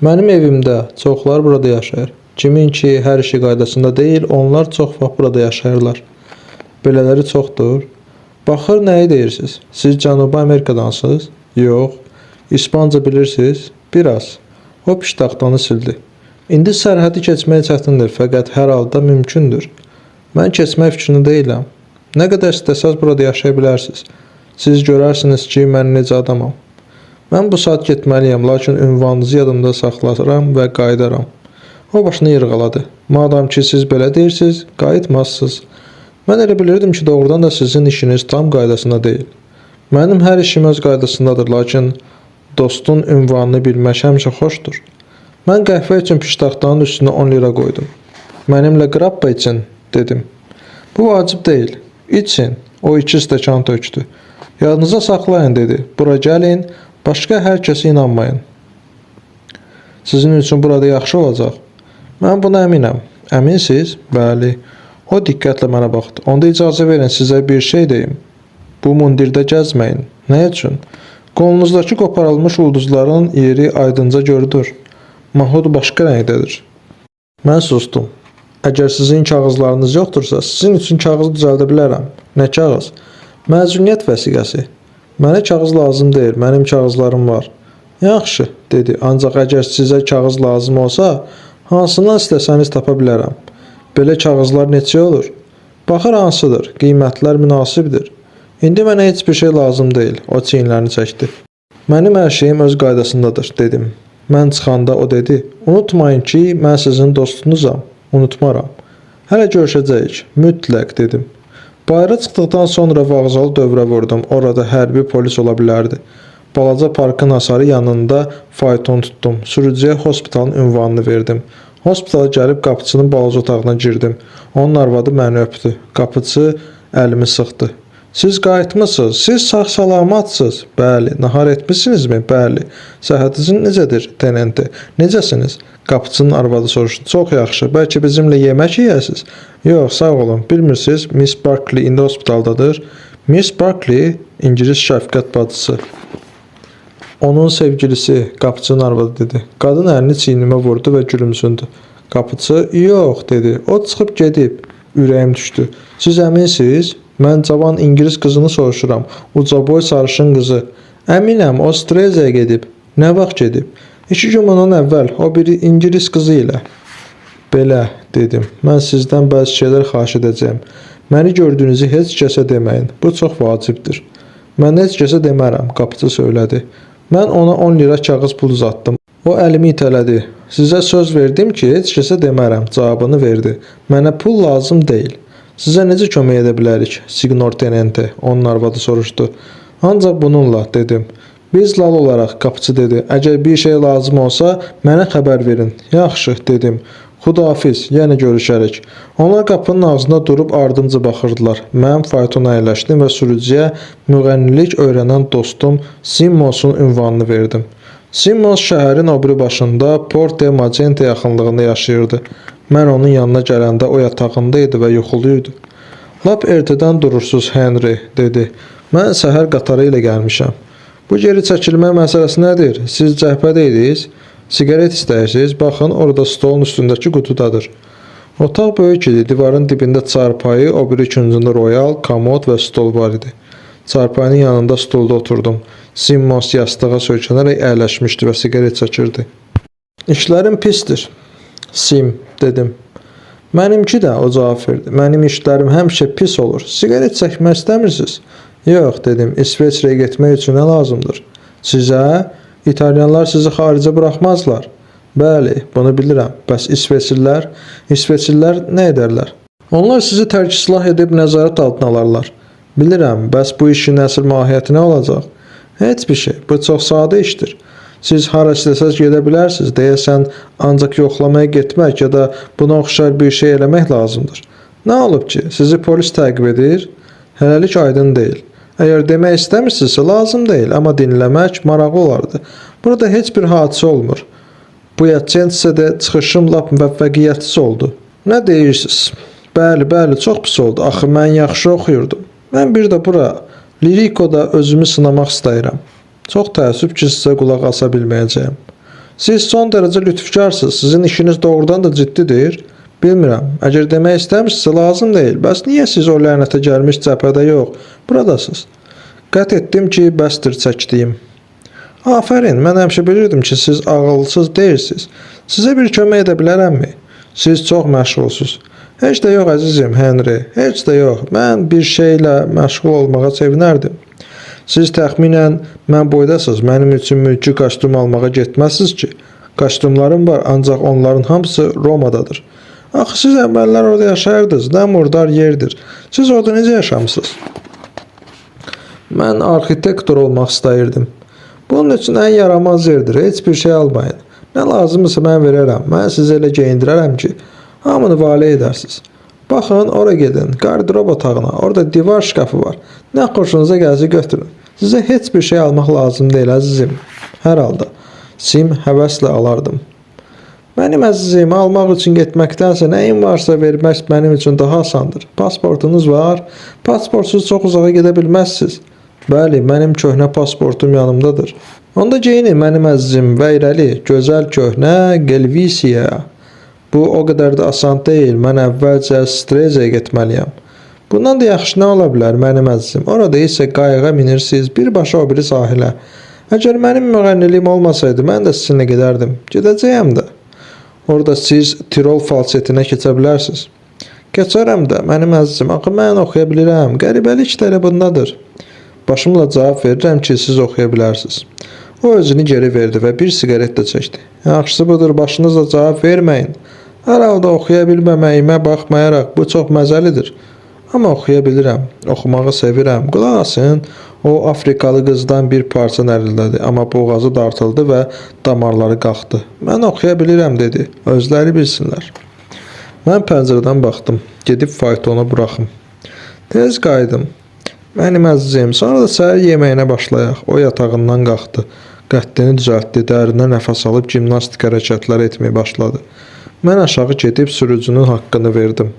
A: Mənim evimdə, çoxlar burada yaşayır. Kimin ki, hər işi qaydasında deyil, onlar çox vaxt burada yaşayırlar. Belələri çoxdur. Baxır, nəyi deyirsiniz? Siz Cənubi Amerikadansınız? Yox. İspanca bilirsiniz? Biraz. O piştaxtanı sildi. İndi sərhədi keçmək çətindir, fəqət hər halda mümkündür. Mən keçmək fikrində deyiləm. Nə qədər istəsəz burada yaşaya bilərsiniz. Siz görərsiniz ki, mən necə adamam. Mən bu saat getməliyəm, lakin ünvanınızı yadımda saxlaram və qayıdaram. O başını yırğaladı. Madam ki, siz belə deyirsiniz, qayıtmazsınız. Mən elə bilirdim ki, doğrudan da sizin işiniz tam qaydasında deyil. Mənim hər işim öz qaydasındadır, lakin Dostun ünvanını bilmək həmişə xoşdur. Mən qəhvə üçün piştaxtanın üstünə 10 lira qoydum. Mənimlə qrappa için dedim. Bu vacib deyil. İçin. O 2 stəkan tökdü. Yadınıza saxlayın dedi. Bura gəlin, başqa hər kəsə inanmayın. Sizin üçün burada yaxşı olacaq. Mən buna əminəm. Əminsiz? Bəli. O diqqətlə mənə baxdı. Onda icazə verin sizə bir şey deyim. Bu mundirdə gəzməyin. Nə üçün? Qolunuzdakı qoparılmış ulduzların yeri aydınca görünür. Mahud başqa rəngdədir. Mən sustum. Əgər sizin kağızlarınız yoxdursa, sizin üçün kağız düzəldə bilərəm. Nə kağız? Məzuniyyət vəsiqəsi. Mənə kağız lazım deyil, mənim kağızlarım var. Yaxşı, dedi. Ancaq əgər sizə kağız lazım olsa, hansından istəsəniz tapa bilərəm. Belə kağızlar neçə olur? Baxır hansıdır, qiymətlər münasibdir. İndi mənə heç bir şey lazım deyil. O çiyinlərini çəkdi. Mənim hər şeyim öz qaydasındadır, dedim. Mən çıxanda o dedi. Unutmayın ki, mən sizin dostunuzam. Unutmaram. Hələ görüşəcəyik. Mütləq, dedim. Bayıra çıxdıqdan sonra vağzalı dövrə vurdum. Orada hərbi polis ola bilərdi. Balaca parkın hasarı yanında fayton tutdum. Sürücüyə hospitalın ünvanını verdim. Hospitala gəlib qapıçının balaca otağına girdim. Onun arvadı məni öpdü. Qapıçı əlimi sıxdı. Siz qayıtmısınız, siz sağ-salamatsınız. Bəli, nahar etmisinizmi? Bəli. Səhhətiniz necədir, tenente? Necəsiniz? Qapıçının arvadı soruşdu. Çox yaxşı, bəlkə bizimlə yemək yeyəsiniz? Yox, sağ olun. Bilmirsiniz, Miss Barkley indi hospitaldadır. Miss Barkley, İngilis şəfqət bacısı. Onun sevgilisi, qapıçının arvadı dedi. Qadın əlini çiynimə vurdu və gülümsündü. Qapıçı, yox, dedi. O çıxıb gedib. Ürəyim düşdü. Siz əminsiniz? Mən cavan İngilis qızını soruşuram. Ucaboy sarışın qızı. Əminəm, o Strezaya gedib. Nə vaxt gedib? 2 gün bundan əvvəl, o biri İngilis qızı ilə. Belə, dedim. Mən sizdən bəzi şeylər xahiş edəcəyim. Məni gördüyünüzü heç kəsə deməyin. Bu çox vacibdir. Mən heç kəsə demərəm, qapıçı söylədi. Mən ona 10 lira kağız pul uzatdım. O əlimi itələdi. Sizə söz verdim ki, heç kəsə demərəm, cavabını verdi. Mənə pul lazım deyil. Sizə necə kömək edə bilərik, Signor Tenente? Onun arvadı soruşdu. Ancaq bununla, dedim. Biz lal olaraq, qapıçı dedi. Əgər bir şey lazım olsa, mənə xəbər verin. Yaxşı, dedim. Xudafiz, yenə görüşərik. Onlar qapının ağzında durub ardımca baxırdılar. Mən faytona əyləşdim və sürücüyə müğənnilik öyrənən dostum Simmons'un ünvanını verdim. Simmons şəhərin o biri başında Port de Magenta yaxınlığında yaşayırdı. Mən onun yanına gələndə o yatağında idi və yuxuluydu. Lap ertədən durursuz, Henry, dedi. Mən səhər qatarı ilə gəlmişəm. Bu geri çəkilmə məsələsi nədir? Siz cəhbədə idiniz? Sigaret istəyirsiniz? Baxın, orada stolun üstündəki qutudadır. Otaq böyük idi. Divarın dibində çarpayı, o biri küncündə royal, komod və stol var idi. Çarpayının yanında stolda oturdum. Simmons yastığa söykənərək əyləşmişdi və sigaret çəkirdi. İşlərim pisdir. Sim, dedim. Mənimki də, o cavab verdi. Mənim işlərim həmişə pis olur. Sigaret çəkmək istəmirsiniz? Yox, dedim. İsveçrəyə getmək üçün nə lazımdır? Sizə? İtalyanlar sizi xaricə buraxmazlar. Bəli, bunu bilirəm. Bəs İsveçlilər? İsveçlilər nə edərlər? Onlar sizi tərk silah edib nəzarət altına alarlar. Bilirəm, bəs bu işin əsl mahiyyəti nə olacaq? Heç bir şey. Bu çox sadə işdir. Siz hara istəsəz gedə bilərsiniz. Deyəsən, ancaq yoxlamaya getmək ya da buna oxşar bir şey eləmək lazımdır. Nə olub ki? Sizi polis təqib edir? Hələlik aydın deyil. Əgər demək istəmirsinizsə, lazım deyil, amma dinləmək maraqlı olardı. Burada heç bir hadisə olmur. Bu yətçənsə də çıxışım lap müvəffəqiyyətsiz oldu. Nə deyirsiniz? Bəli, çox pis oldu. Axı mən yaxşı oxuyurdum. Mən bir də bura, Lirikoda özümü sınamaq istəyirəm. Çox təəssüf ki, sizə qulaq asa bilməyəcəyəm. Siz son dərəcə lütfkarsınız. Sizin işiniz doğrudan da ciddidir. Bilmirəm. Əgər demək istəmirsinizsə, lazım deyil. Bəs niyə siz o lənətə gəlmiş cəbhədə yox? Buradasınız. Qət etdim ki, bəsdir çəkdiyim. Afərin, mən həmişə bilirdim ki, siz ağılsız deyirsiniz. Sizə bir kömək edə bilərəmmi? Siz çox məşğulsuz. Heç də yox, əzizim Henry. Heç də yox. Mən bir şeylə məşğul olmağa sevinərdim. Siz təxminən mən boydasınız. Mənim üçün mülki kostyum almağa getməzsiniz ki. Kostyumlarım var, ancaq onların hamısı Romadadır. Axı siz əvvəllər orada yaşayırdınız. Nə murdar yerdir. Siz orada necə yaşamısınız? Mən arxitektor olmaq istəyirdim. Bunun üçün ən yaramaz yerdir. Heç bir şey almayın. Nə lazımsa mən verərəm. Mən sizi elə geyindirərəm ki, hamını vale edərsiniz. Baxın, ora gedin, qardırob otağına. Orada divar şkafı var. Nə xoşunuza gəlsə götürün. Sizə heç bir şey almaq lazım deyil, əzizim. Hər halda. Sim həvəslə alardım. Mənim əzizim, almaq üçün getməkdənsə nəyin varsa vermək mənim üçün daha asandır. Pasportunuz var. Pasportsuz çox uzağa gedə bilməzsiniz. Bəli, mənim köhnə pasportum yanımdadır. Onda geyinin mənim əzizim və irəli, gözəl köhnə Gelvisiya. Bu o qədər də asan deyil. Mən əvvəlcə Strezaya getməliyəm. Bundan da yaxşı nə ola bilər mənim əzizim? Orada isə qayığa minirsiniz, birbaşa o biri sahilə. Əgər mənim müğənniliyim olmasaydı, mən də sizinlə gedərdim. Gedəcəyəm də. Orada siz Tirol falsetinə keçə bilərsiniz. Keçərəm də, mənim əzizim. Axı mən oxuya bilirəm. Qəribəlik də elə bundadır. Başımla cavab verirəm ki, siz oxuya bilərsiniz. O özünü geri verdi və bir siqaret də çəkdi. Yaxşısı budur, başınızla cavab verməyin. Hər halda oxuya bilməməyimə baxmayaraq bu çox məzəlidir. Amma oxuya bilirəm, oxumağı sevirəm. Qulaq asın, o Afrikalı qızdan bir parça nərildədi, amma boğazı dartıldı və damarları qalxdı. Mən oxuya bilirəm, dedi. Özləri bilsinlər. Mən pəncərədən baxdım. Gedib faytonu buraxım. Tez qayıdım. Mənim əzizim, sonra da səhər yeməyinə başlayaq. O yatağından qalxdı. Qəddini düzəltdi, dərindən nəfəs alıb gimnastik hərəkətləri etməyə başladı. Mən aşağı gedib sürücünün haqqını verdim.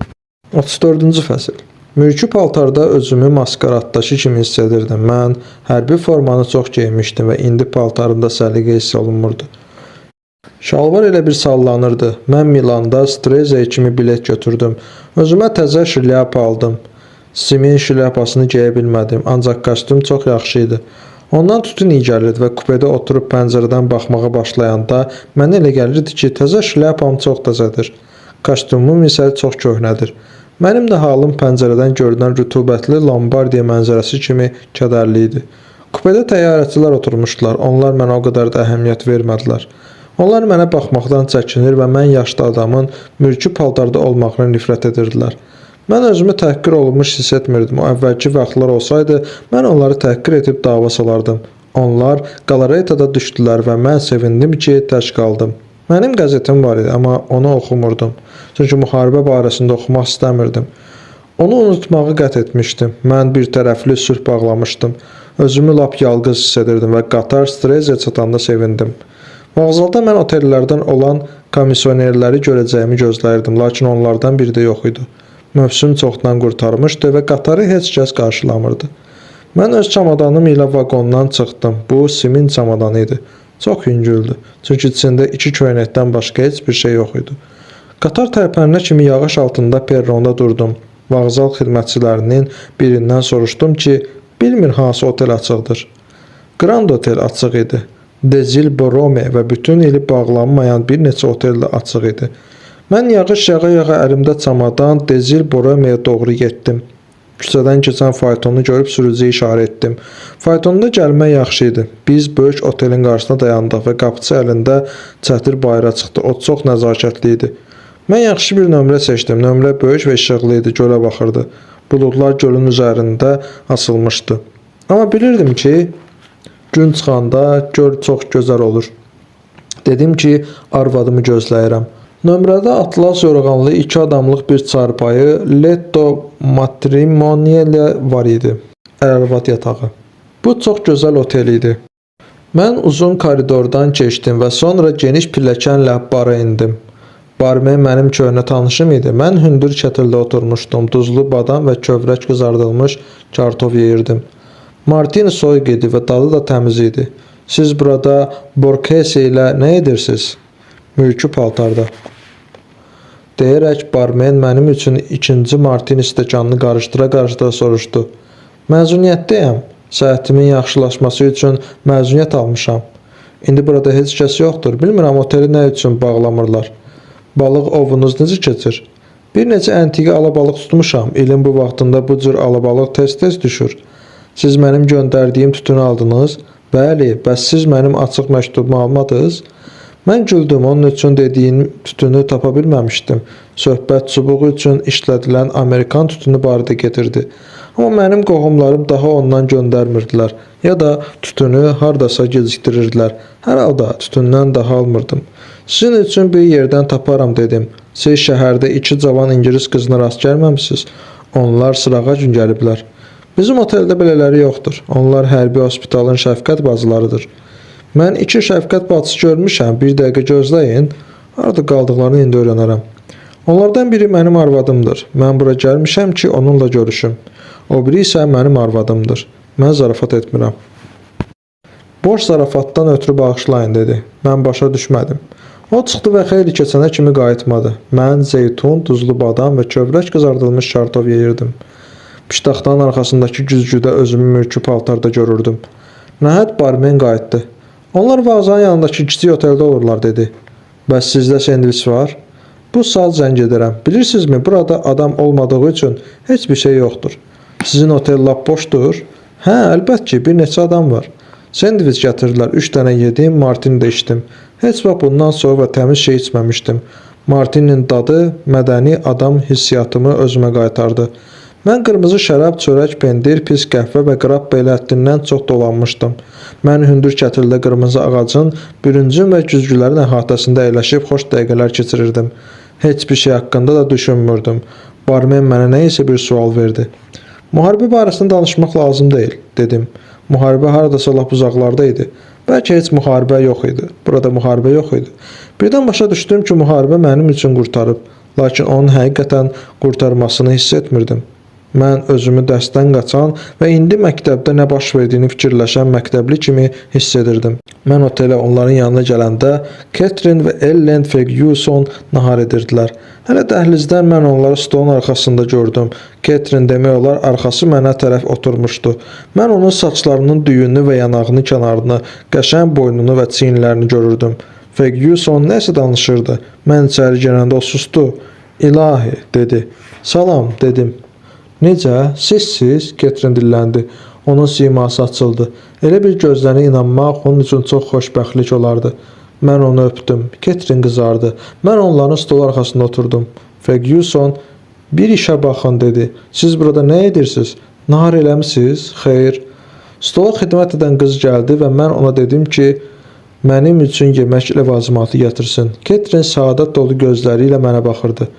A: 34-cü fəsil. Mülki paltarda özümü maskaratdakı kimi hiss edirdim. Mən hərbi formanı çox geymişdim və indi paltarımda səliqə hiss olunmurdu. Şalvar elə bir sallanırdı. Mən Milanda Strezaya kimi bilet götürdüm. Özümə təzə şlyapa aldım. Simin şlyapasını geyə bilmədim, ancaq kostyum çox yaxşı idi. Ondan tütün iyi gəlirdi və kupedə oturub pəncərədən baxmağa başlayanda mənə elə gəlirdi ki, təzə şlyapam çox təzədir. Kostyumum isə çox köhnədir. Mənim də halım pəncərədən görünən rütubətli Lombardiya mənzərəsi kimi kədərli idi. Kupedə təyyarəçilər oturmuşdular. Onlar mənə o qədər də əhəmiyyət vermədilər. Onlar mənə baxmaqdan çəkinir və mən yaşlı adamın mülki paltarda olmağına nifrət edirdilər. Mən özümü təhqir olunmuş hiss etmirdim. O əvvəlki vaxtlar olsaydı, mən onları təhqir edib dava salardım. Onlar qalaretada düşdülər və mən sevindim ki, tək qaldım. Mənim qəzetim var idi, amma onu oxumurdum. Çünki müharibə barəsində oxumaq istəmirdim. Onu unutmağı qət etmişdim. Mən bir tərəfli sülh bağlamışdım. Özümü lap yalqız hiss edirdim və qatar Strezaya çatanda sevindim. Vağzalda mən otellərdən olan komisyonerləri görəcəyimi gözləyirdim, lakin onlardan biri də yox idi. Mövsüm çoxdan qurtarmışdı və qatarı heç kəs qarşılamırdı. Mən öz çamadanım ilə vaqondan çıxdım. Bu Simin çamadanı idi. Çox yüngüldü. Çünki içində 2 köynəkdən başqa heç bir şey yox idi. Qatar tərpənənə kimi yağış altında perronda durdum. Vağzal xidmətçilərinin birindən soruşdum ki, bilmir hansı otel açıqdır. Grand Otel açıq idi. Dezil Borome və bütün ili bağlanmayan bir neçə otel də açıq idi. Mən yağış yağa-yağa əlimdə çamadan Dezil Boromeyə doğru getdim. Küçədən keçən faytonu görüb sürücüyə işarə etdim. Faytonda gəlmək yaxşı idi. Biz böyük otelin qarşısına dayandıq və qapıçı əlində çətir bayıra çıxdı. O çox nəzakətli idi. Mən yaxşı bir nömrə seçdim. Nömrə böyük və işıqlı idi, gölə baxırdı. Buludlar gölün üzərində asılmışdı. Amma bilirdim ki, gün çıxanda göl çox gözəl olur. Dedim ki, arvadımı gözləyirəm. Nömrədə atlas yorğanlı 2 adamlıq bir çarpayı Letto Matrimonial var idi. Ər-arvad yatağı. Bu çox gözəl otel idi. Mən uzun koridordan keçdim və sonra geniş pilləkənlə bara indim. Barmen mənim köhnə tanışım idi. Mən hündür kətildə oturmuşdum. Duzlu badam və kövrək qızardılmış kartof yeyirdim. Martini soyuq idi və dadı da təmiz idi. Siz burada Borghese ilə nə edirsiniz? Mülki paltarda. Deyərək barmen mənim üçün ikinci martini stəkanını qarışdıra-qarışdıra soruşdu. Məzuniyyətdəyəm. Səhhətimin yaxşılaşması üçün məzuniyyət almışam. İndi burada heç kəs yoxdur. Bilmirəm oteli nə üçün bağlamırlar. Balıq ovunuz necə keçir? Bir neçə əntiqə alabalıq tutmuşam. İlin bu vaxtında bu cür alabalıq tez-tez düşür. Siz mənim göndərdiyim tütünü aldınız? Bəli, bəs siz mənim açıq məktubumu almadınız? Mən güldüm, onun üçün dediyim tütünü tapa bilməmişdim. Söhbət çubuğu üçün işlədilən Amerikan tütünü barədə gedirdi. Amma mənim qohumlarım daha ondan göndərmirdilər, ya da tütünü hardasa gecikdirirdilər. Hər halda tütündən daha almırdım. Sizin üçün bir yerdən taparam dedim. Siz şəhərdə 2 cavan ingilis qızına rast gəlməmisiniz. Onlar sırağa gün gəliblər. Bizim oteldə belələri yoxdur. Onlar hərbi hospitalın şəfqət bacılarıdır. Mən 2 şəfqət bacısı görmüşəm, bir dəqiqə gözləyin. Harada qaldıqlarını indi öyrənərəm. Onlardan biri mənim arvadımdır. Mən bura gəlmişəm ki, onunla görüşüm. O biri isə mənim arvadımdır. Mən zarafat etmirəm. Boş zarafatdan ötürü bağışlayın dedi. Mən başa düşmədim. O çıxdı və xeyli keçənə kimi qayıtmadı. Mən zeytun, duzlu badam və kövrək qızardılmış şartov yeyirdim. Piştaxtanın arxasındakı güzgüdə özümü mülkü paltarda görürdüm. Nəhayət barmen qayıtdı. Onlar vağzanın yanındakı kiçik oteldə olurlar dedi. Bəs sizdə sendviç var? Bu saat zəng edirəm. Bilirsinizmi, burada adam olmadığı üçün heç bir şey yoxdur. Sizin otel lap boşdur? Hə, əlbət ki, bir neçə adam var. Sendviç gətirdilər, 3 dənə yedim, martini də içdim. Heç vaxt bundan soğuk və təmiz şey içməmişdim. Martinin dadı, mədəni adam hissiyatımı özümə qaytardı. Mən qırmızı şərab, çörək, pendir, pis qəhvə və qrab belə ətdindən çox dolanmışdım. Mən hündür kətildə qırmızı ağacın, bürüncün və güzgülərin əhatəsində əyləşib xoş dəqiqələr keçirirdim. Heç bir şey haqqında da düşünmürdüm. Barmen mənə nə isə bir sual verdi. Müharibə barəsində danışmaq lazım deyil, dedim. Müharibə haradasa lap uzaqlarda idi. Bəlkə heç müharibə yox idi. Burada müharibə yox idi. Birdən başa düşdüm ki, müharibə mənim üçün qurtarıb. Lakin onun həqiqətən qurtarmasını hiss etmirdim. Mən özümü dərsdən qaçan və indi məktəbdə nə baş verdiyini fikirləşən məktəbli kimi hiss edirdim. Mən otelə onların yanına gələndə Catherine və Ellen Ferguson nahar edirdilər. Hələ dəhlizdən mən onları stolun arxasında gördüm. Catherine demək olar arxası mənə tərəf oturmuşdu. Mən onun saçlarının düyününü və yanağının kənarını, qəşəng boynunu və çiyinlərini görürdüm. Ferguson nəsə danışırdı. Mən içəri gələndə o sustu. İlahi, dedi. Salam, dedim. Necə? Sizsiz? Catherine dilləndi. Onun siması açıldı. Elə bir gözlərinə inanmaq onun üçün çox xoşbəxtlik olardı. Mən onu öpdüm. Catherine qızardı. Mən onların stol arxasında oturdum. Ferguson, bir işə baxın, dedi. Siz burada nə edirsiniz? Nahar eləmisiniz? Xeyr. Stola xidmət edən qız gəldi və mən ona dedim ki, mənim üçün yemək ləvazimatı gətirsin. Catherine səadət dolu gözləri ilə mənə baxırdı.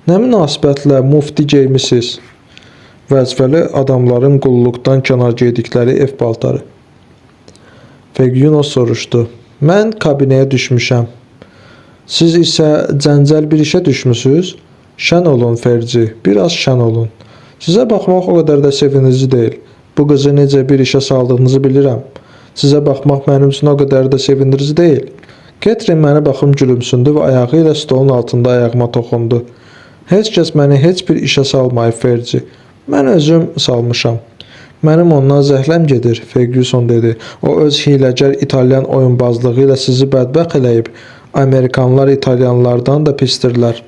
A: Nə münasibətlə mufti geymisiniz? Vəzifəli adamların qulluqdan kənar geydikləri ev paltarı. Ferguson soruşdu. Mən kabinəyə düşmüşəm. Siz isə cəncəl bir işə düşmüsünüz? Şən olun Ferci, biraz şən olun. Sizə baxmaq o qədər də sevinici deyil. Bu qızı necə bir işə saldığınızı bilirəm. Sizə baxmaq mənim üçün o qədər də sevindirici deyil. Catherine mənə baxım gülümsündü və ayağı ilə stolun altında ayağıma toxundu. Heç kəs məni heç bir işə salmayıb Ferci. Mən özüm salmışam. Mənim ondan zəhləm gedir, Ferguson dedi. O öz hiləgər İtalyan oyunbazlığı ilə sizi bədbəxt eləyib. Amerikanlar İtalyanlardan da pisdirlər.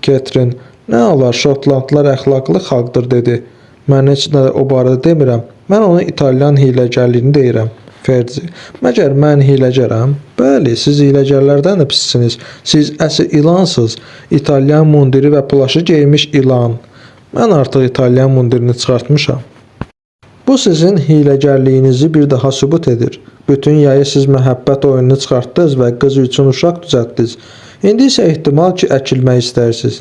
A: Catherine, nə olar, Şotlandlar əxlaqlı xalqdır, dedi. Mən heç nə o barədə demirəm. Mən onun İtalyan hiləgərliyini deyirəm. Ferci, məgər mən hiləgərəm? Bəli, siz hiləgərlərdən də pissiniz. Siz əsl ilansız. İtalyan mundiri və plaşı geymiş ilan. Mən artıq İtalyan mundirini çıxartmışam. Bu sizin hiləgərliyinizi bir daha sübut edir. Bütün yayı siz məhəbbət oyununu çıxartdınız və qız üçün uşaq düzəltdiniz. İndi isə ehtimal ki, əkilmək istərsiniz.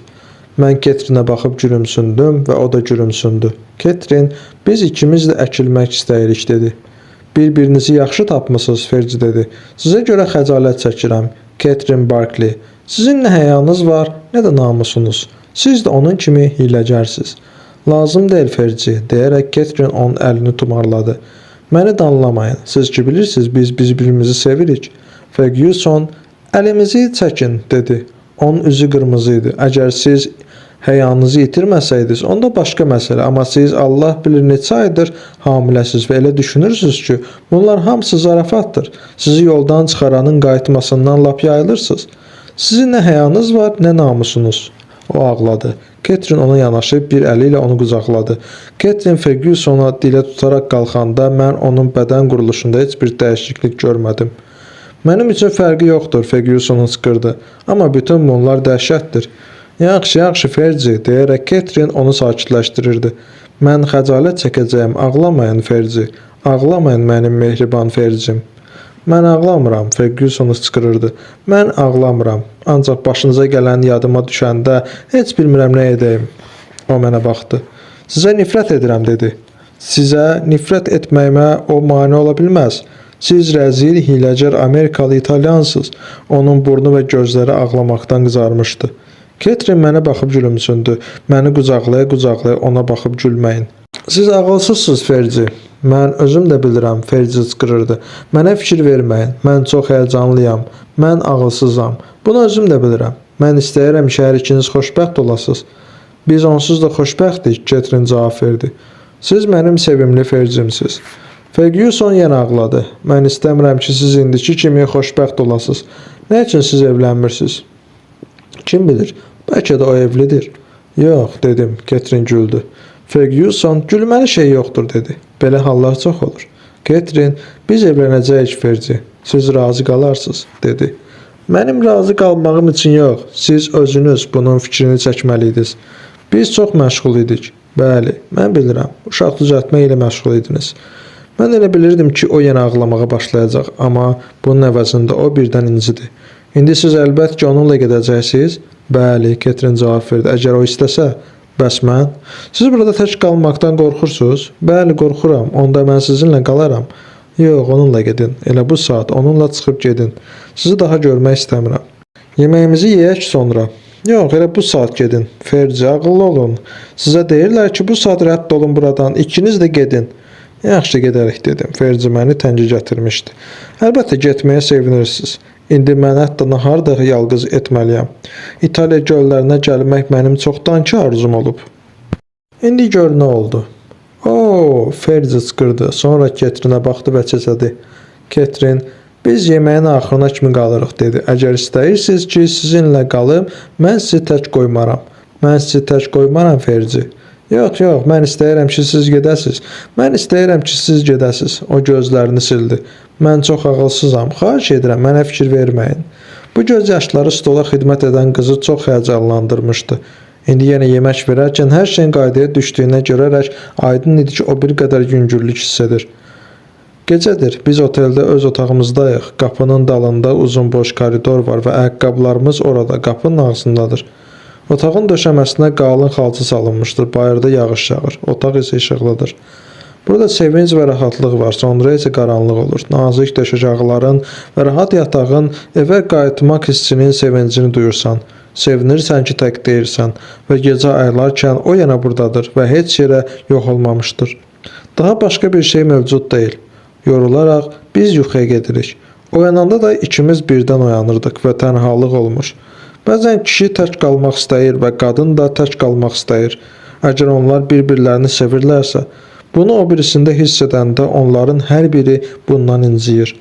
A: Mən Catherine'ə baxıb gülümsündüm və o da gülümsündü. Catherine, biz ikimiz də əkilmək istəyirik, dedi. Bir-birinizi yaxşı tapmısınız, Ferci dedi. Sizə görə xəcalət çəkirəm. Catherine Barkley, sizin nə həyanız var, nə də namusunuz. Siz də onun kimi hiləgərsiniz. Lazım deyil Ferci, deyərək Catherine onun əlini tumarladı. Məni danlamayın, siz ki bilirsiniz, biz bir-birimizi sevirik. Ferguson, əlimizi çəkin, dedi. Onun üzü qırmızı idi. Əgər siz həyanızı itirməsəydiniz, onda başqa məsələ. Amma siz Allah bilir neçə aydır hamiləsiz və elə düşünürsünüz ki, bunlar hamısı zarafatdır. Sizi yoldan çıxaranın qayıtmasından lap yayılırsınız. Sizin nə həyanız var, nə namusunuz. O ağladı. Catherine ona yanaşıb bir əli ilə onu qucaqladı. Catherine Fergusona dilə tutaraq qalxanda mən onun bədən quruluşunda heç bir dəyişiklik görmədim. Mənim üçün fərqi yoxdur, Ferguson qışqırdı. Amma bütün bunlar dəhşətdir. Yaxşı, yaxşı Ferci, deyərək Catherine onu sakitləşdirirdi. Mən xəcalət çəkəcəyəm, ağlamayın Ferci. Ağlamayın mənim mehriban Fercim. Mən ağlamıram, Ferguson hıçqırırdı. Mən ağlamıram. Ancaq başınıza gələn yadıma düşəndə heç bilmirəm nə edəyim. O mənə baxdı. Sizə nifrət edirəm dedi. Sizə nifrət etməyimə o mane ola bilməz. Siz rəzil, hiləgər Amerikalı İtalyansınız. Onun burnu və gözləri ağlamaqdan qızarmışdı. Ketrin mənə baxıb gülümsündü. Məni qucaqlaya-qucaqlaya ona baxıb gülməyin. Siz ağılsızsınız Ferci. Mən özüm də bilirəm, Ferci hıçqırırdı. Mənə fikir verməyin. Mən çox həyəcanlıyam. Mən ağılsızam. Bunu özüm də bilirəm. Mən istəyirəm ki, hər ikiniz xoşbəxt olasınız. Biz onsuz da xoşbəxtik, Ketrin cavab verdi. Siz mənim sevimli Fercimsiz. Ferguson yenə ağladı. Mən istəmirəm ki, siz indiki kimi xoşbəxt olasınız. Nə üçün siz evlənmirsiniz? Kim bilir? Bəlkə də o evlidir. Yox, dedim. Ketrin güldü. Ferguson, gülməli şey yoxdur, dedi. Belə hallar çox olur. Ketrin, biz evlənəcəyik Ferci. Siz razı qalarsınız, dedi. Mənim razı qalmağım üçün yox. Siz özünüz bunun fikrini çəkməliydiniz. Biz çox məşğul idik. Bəli, mən bilirəm. Uşaq düzəltmə ilə məşğul idiniz. Mən elə bilirdim ki, o yenə ağlamağa başlayacaq, amma bunun əvəzində o birdən incidi. İndi siz əlbət ki, onunla gedəcəksiniz? Bəli, Ketrin cavab verdi. Əgər o istəsə, bəs mən? Siz burada tək qalmaqdan qorxursunuz? Bəli, qorxuram. Onda mən sizinlə qalaram. Yox, onunla gedin. Elə bu saat onunla çıxıb gedin. Sizi daha görmək istəmirəm. Yeməyimizi yeyək sonra. Yox, elə bu saat gedin. Ferci, ağıllı olun. Sizə deyirlər ki, bu saat rədd olun buradan. İkiniz də gedin. Yaxşı, gedərik, dedim. Ferci məni təngi gətirmişdi. Əlbəttə, getməyə sevinirsiniz. İndi mən hətta nahar da yalqız etməliyəm. İtaliya göllərinə gəlmək mənim çoxdankı arzum olub. İndi gör nə oldu. Oo, Ferci çıxırdı. Sonra Ketrinə baxdı və çəçədi. Ketrin, biz yeməyin axırına kimi qalırıq, dedi. Əgər istəyirsiniz ki, sizinlə qalım, mən sizi tək qoymaram. Mən sizi tək qoymaram, Ferci. Yox, yox, mən istəyirəm ki, siz gedəsiniz. Mən istəyirəm ki, siz gedəsiniz. O gözlərini sildi. Mən çox ağılsızam. Xahiş edirəm, mənə fikir verməyin. Bu göz yaşları stola xidmət edən qızı çox həyəcanlandırmışdı. İndi yenə yemək verərkən hər şeyin qaydaya düşdüyünə görərək aydın idi ki, o bir qədər yüngüllük hiss edir. Gecədir, biz oteldə öz otağımızdayıq. Qapının dalında uzun boş koridor var və ayaqqabılarımız orada, qapının ağzındadır. Otağın döşəməsinə qalın xalça salınmışdır. Bayırda yağış yağır. Otaq isə işıqlıdır. Burada sevinc və rahatlıq var. Sonra isə qaranlıq olur. Nazik döşəcəklərin və rahat yatağın evə qayıtmaq hissinin sevincini duyursan. Sevinirsən ki, tək deyirsən və gecə aylarkən o yenə buradadır və heç yerə yox olmamışdır. Daha başqa bir şey mövcud deyil. Yorularaq biz yuxuya gedirik. Oyananda da ikimiz birdən oyanırdıq və tənhalıq olmuş. Bəzən kişi tək qalmaq istəyir və qadın da tək qalmaq istəyir. Əgər onlar bir-birlərini sevirlərsə, bunu o birisində hiss edəndə onların hər biri bundan inciyir.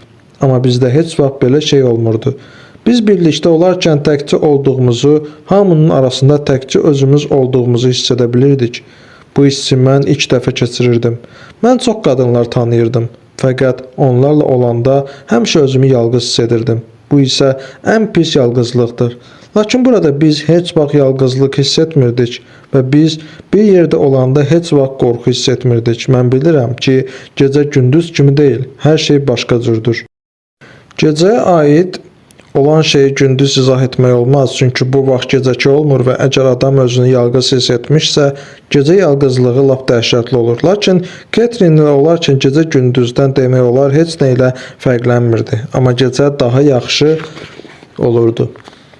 A: Amma bizdə heç vaxt belə şey olmurdu. Biz birlikdə olarkən təkcə olduğumuzu, hamının arasında təkcə özümüz olduğumuzu hiss edə bilirdik. Bu hissi mən ilk dəfə keçirirdim. Mən çox qadınlar tanıyırdım. Fəqət onlarla olanda həmişə özümü yalqız hiss edirdim. Bu isə ən pis yalqızlıqdır. Lakin burada biz heç vaxt yalqızlıq hiss etmirdik və biz bir yerdə olanda heç vaxt qorxu hiss etmirdik. Mən bilirəm ki, gecə gündüz kimi deyil, hər şey başqa cürdür. Gecəyə aid olan şeyi gündüz izah etmək olmaz, çünki bu vaxt gecəki olmur və əgər adam özünü yalqız hiss etmişsə, gecə yalqızlığı lap dəhşətli olur. Lakin Ketrin ilə olarkən gecə gündüzdən demək olar heç nə ilə fərqlənmirdi, amma gecə daha yaxşı olurdu.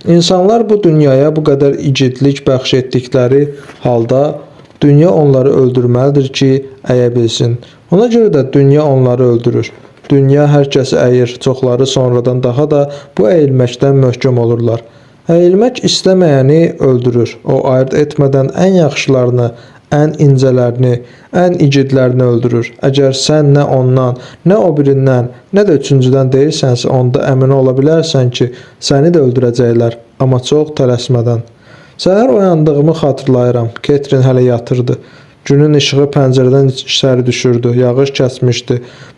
A: İnsanlar bu dünyaya bu qədər igidlik bəxş etdikləri halda dünya onları öldürməlidir ki, əyə bilsin. Ona görə də dünya onları öldürür. Dünya hər kəsi əyir, çoxları sonradan daha da bu əyilməkdən möhkəm olurlar. Əyilmək istəməyəni öldürür. O ayırt etmədən ən yaxşılarını, ən incələrini, ən igidlərini öldürür. Əgər sən nə ondan, nə o birindən, nə də üçüncüdən deyirsənsə, onda əmin ola bilərsən ki, səni də öldürəcəklər, amma çox tələsmədən. Səhər oyandığımı xatırlayıram. Ketrin hələ yatırdı. Günün işığı pəncərədən içəri düşürdü. Yağış kəsmişdi.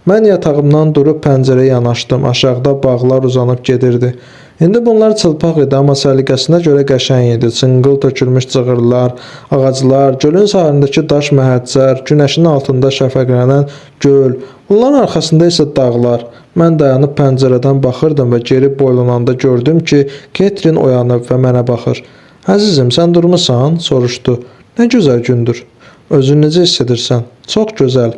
A: Mən yatağımdan durub pəncərəyə yanaşdım. Aşağıda bağlar uzanıb gedirdi. İndi bunlar çılpaq idi, amma səliqəsinə görə qəşəng idi. Çınqıl tökülmüş cığırlar, ağaclar, gölün sahilindəki daş məhəccər, günəşin altında şəfəqlənən göl, bunların arxasında isə dağlar. Mən dayanıb pəncərədən baxırdım və geri boylananda gördüm ki, Ketrin oyanıb və mənə baxır. "Əzizim, sən durmusan?" soruşdu. "Nə gözəl gündür. Özünü necə hiss edirsən?" "Çox gözəl.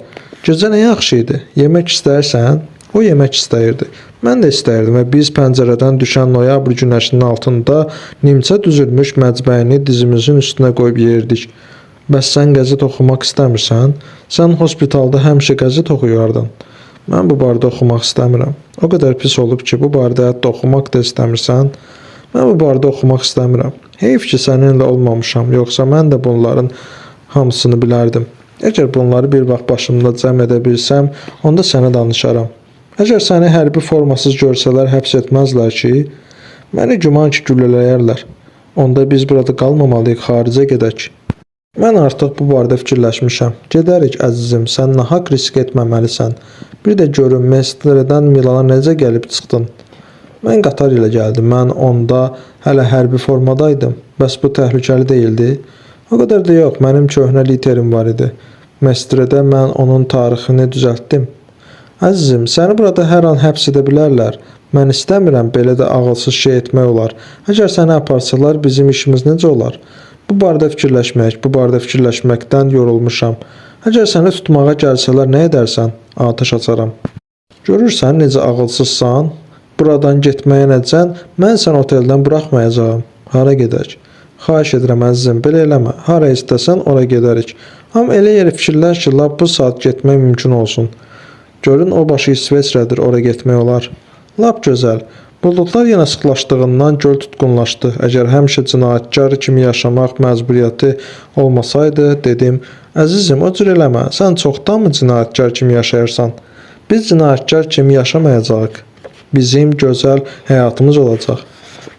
A: Gecə nə yaxşı idi. Yemək istəyirsən?" O yemək istəyirdi. Mən də istəyirdim və biz pəncərədən düşən noyabr günəşinin altında nimçə düzülmüş məcbəyini dizimizin üstünə qoyub yerdik. "Bəs sən qəzet oxumaq istəmirsən? Sən hospitalda həmişə qəzet oxuyardın." "Mən bu barədə oxumaq istəmirəm. O qədər pis olub ki, bu barədə hətta oxumaq da istəmirsən?" "Mən bu barədə oxumaq istəmirəm. Heyf ki, səninlə olmamışam, yoxsa mən də bunların hamısını bilərdim. Əgər bunları bir vaxt başımda cəm edə bilsəm, onda sənə danışaram. Əgər səni hərbi formasız görsələr həbs etməzlər ki, məni güman ki, güllələyərlər. Onda biz burada qalmamalıyıq, xaricə gedək." "Mən artıq bu barədə fikirləşmişəm. Gedərik əzizim, sən nahaq risk etməməlisən. Bir də görüm Mestrədən Milana necə gəlib çıxdın?" "Mən qatar ilə gəldim. Mən onda hələ hərbi formadaydım. Bəs bu təhlükəli deyildi?" "O qədər də yox, mənim köhnə literim var idi. Mestrədə mən onun tarixini düzəltdim." "Əzizim, səni burada hər an həbs edə bilərlər. Mən istəmirəm, belə də ağılsız şey etmək olar. Əgər səni aparsalar, bizim işimiz necə olar? Bu barədə fikirləşməkdən yorulmuşam. Əgər səni tutmağa gəlsələr nə edərsən? Atəş açaram. Görürsən necə ağılsızsan? Buradan getməyə nəcən, mən səni oteldən buraxmayacağam. Hara gedək?" "Xahiş edirəm əzizim, belə eləmə. Hara istəsən ora gedərik. Amma elə yerə fikirləş ki, lap bu saat getmək mümkün olsun. Görün o başı İsveçrədir, ora getmək olar." "Lap gözəl. Buludlar yenə sıxlaşdığından göl tutqunlaşdı. Əgər həmişə cinayətkar kimi yaşamaq məcburiyyəti olmasaydı, dedim, əzizim, o cür eləmə. Sən çoxdanmı cinayətkar kimi yaşayırsan? Biz cinayətkar kimi yaşamayacağıq. Bizim gözəl həyatımız olacaq.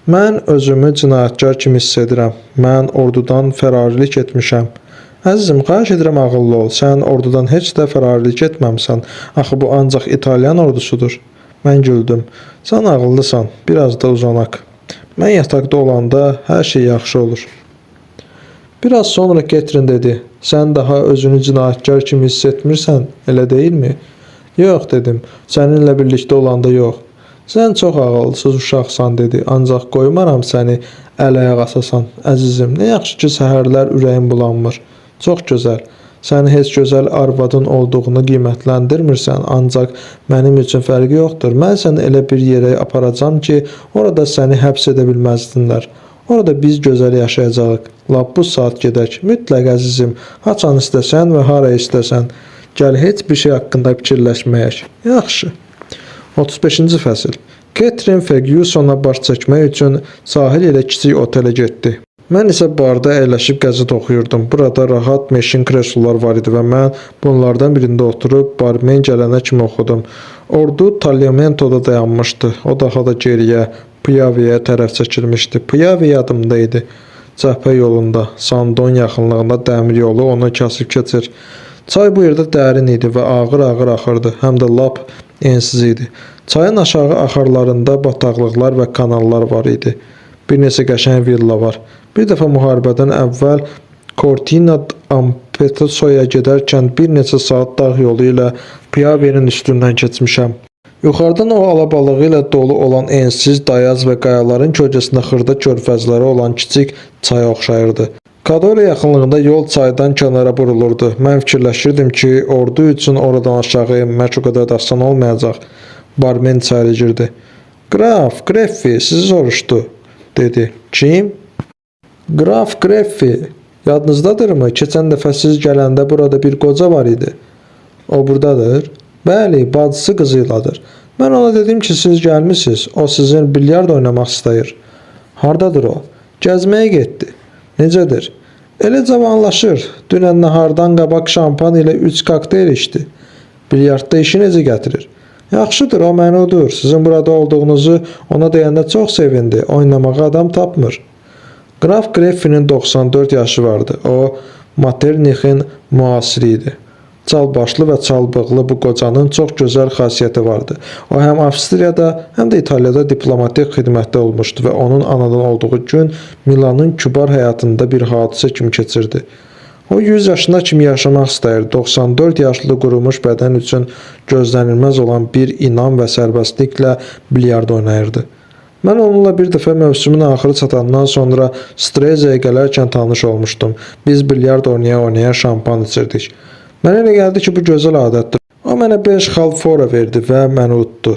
A: Mən özümü cinayətkar kimi hiss edirəm. Mən ordudan fərarilik etmişəm. Əzizim, xahiş edirəm ağıllı ol. Sən ordudan heç də fərarilik etməmisən. Axı bu ancaq İtalyan ordusudur." Mən güldüm. "Sən ağıllısan. Biraz da uzanaq. Mən yataqda olanda hər şey yaxşı olur." Biraz sonra Ketrin dedi. "Sən daha özünü cinayətkar kimi hiss etmirsən, elə deyilmi?" "Yox," dedim. "Səninlə birlikdə olanda yox." "Sən çox ağılsız uşaqsan," dedi. "Ancaq qoymaram səni əl-ayaq asasan. Əzizim, nə yaxşı ki, səhərlər ürəyim bulanmır. Çox gözəl. Sən heç gözəl arvadın olduğunu qiymətləndirmirsən, ancaq mənim üçün fərqi yoxdur. Mən səni elə bir yerə aparacam ki, orada səni həbs edə bilməzsinlər. Orada biz gözəl yaşayacağıq. Lap bu saat gedək. Mütləq əzizim, haçan istəsən və hara istəsən. Gəl heç bir şey haqqında fikirləşməyək." "Yaxşı." 35-ci fəsil. Ketrin Fergusona baş çəkmək üçün sahil ilə kiçik otelə getdi. Mən isə barda əyləşib qəzet oxuyurdum. Burada rahat meşin kreslolar var idi və mən bunlardan birində oturub barmen gələnə kimi oxudum. Ordu Tagliamento'da dayanmışdı. O daha da geriyə, Piave'yə tərəf çəkilmişdi. Piave yadımda idi. Cəbhə yolunda, Sandon yaxınlığında dəmir yolu onu kəsib keçir. Çay bu yerdə dərin idi və ağır-ağır axırdı, həm də lap ensiz idi. Çayın aşağı axarlarında bataqlıqlar və kanallar var idi. Bir neçə qəşəng villa var. Bir dəfə müharibədən əvvəl Cortina d'Ampezzo'ya gedərkən bir neçə saat dağ yolu ilə Piave'nin üstündən keçmişəm. Yuxarıdan o alabalığı ilə dolu olan ensiz, dayaz və qayaların kölgəsində xırda körfəzləri olan kiçik çaya oxşayırdı. Kadore yaxınlığında yol çaydan kənara burulurdu. Mən fikirləşirdim ki, ordu üçün oradan aşağı enmək o qədər də asan olmayacaq. Barmen içəri girdi. "Qraf Greffi sizi soruşdu," dedi. "Kim?" "Qraf Greffi. Yadınızdadırmı? Keçən dəfə siz gələndə burada bir qoca var idi." "O buradadır?" "Bəli, bacısı qızı ilədir. Mən ona dedim ki, siz gəlmisiniz. O sizin bilyard oynamaq istəyir." "Hardadır o?" "Gəzməyə getdi." "Necədir?" "Elə cavanlaşır. Dünən nahardan qabaq şampan ilə 3 kokteyl içdi." "Bilyardda işi necə gətirir?" "Yaxşıdır, o məni udur. Sizin burada olduğunuzu ona deyəndə çox sevindi. Oynamağa adam tapmır." Qraf Greffinin 94 yaşı vardı. O, Metternich'in müasiri idi. Çalbaşlı və çalbığlı bu qocanın çox gözəl xasiyyəti vardı. O həm Avstriyada, həm də İtaliyada diplomatik xidmətdə olmuşdu və onun anadan olduğu gün Milanın kübar həyatında bir hadisə kimi keçirdi. O 100 yaşına kimi yaşamaq istəyir. 94 yaşlı qurumuş bədən üçün gözlənilməz olan bir inam və sərbəstliklə bilyard oynayırdı. Mən onunla bir dəfə mövsümün axırı çatandan sonra Strezaya gələrkən tanış olmuşdum. Biz bilyard oynaya-oynaya şampan içirdik. Mənə elə gəldi ki, bu gözəl adətdir. O mənə 5 xal fora verdi və məni utdu.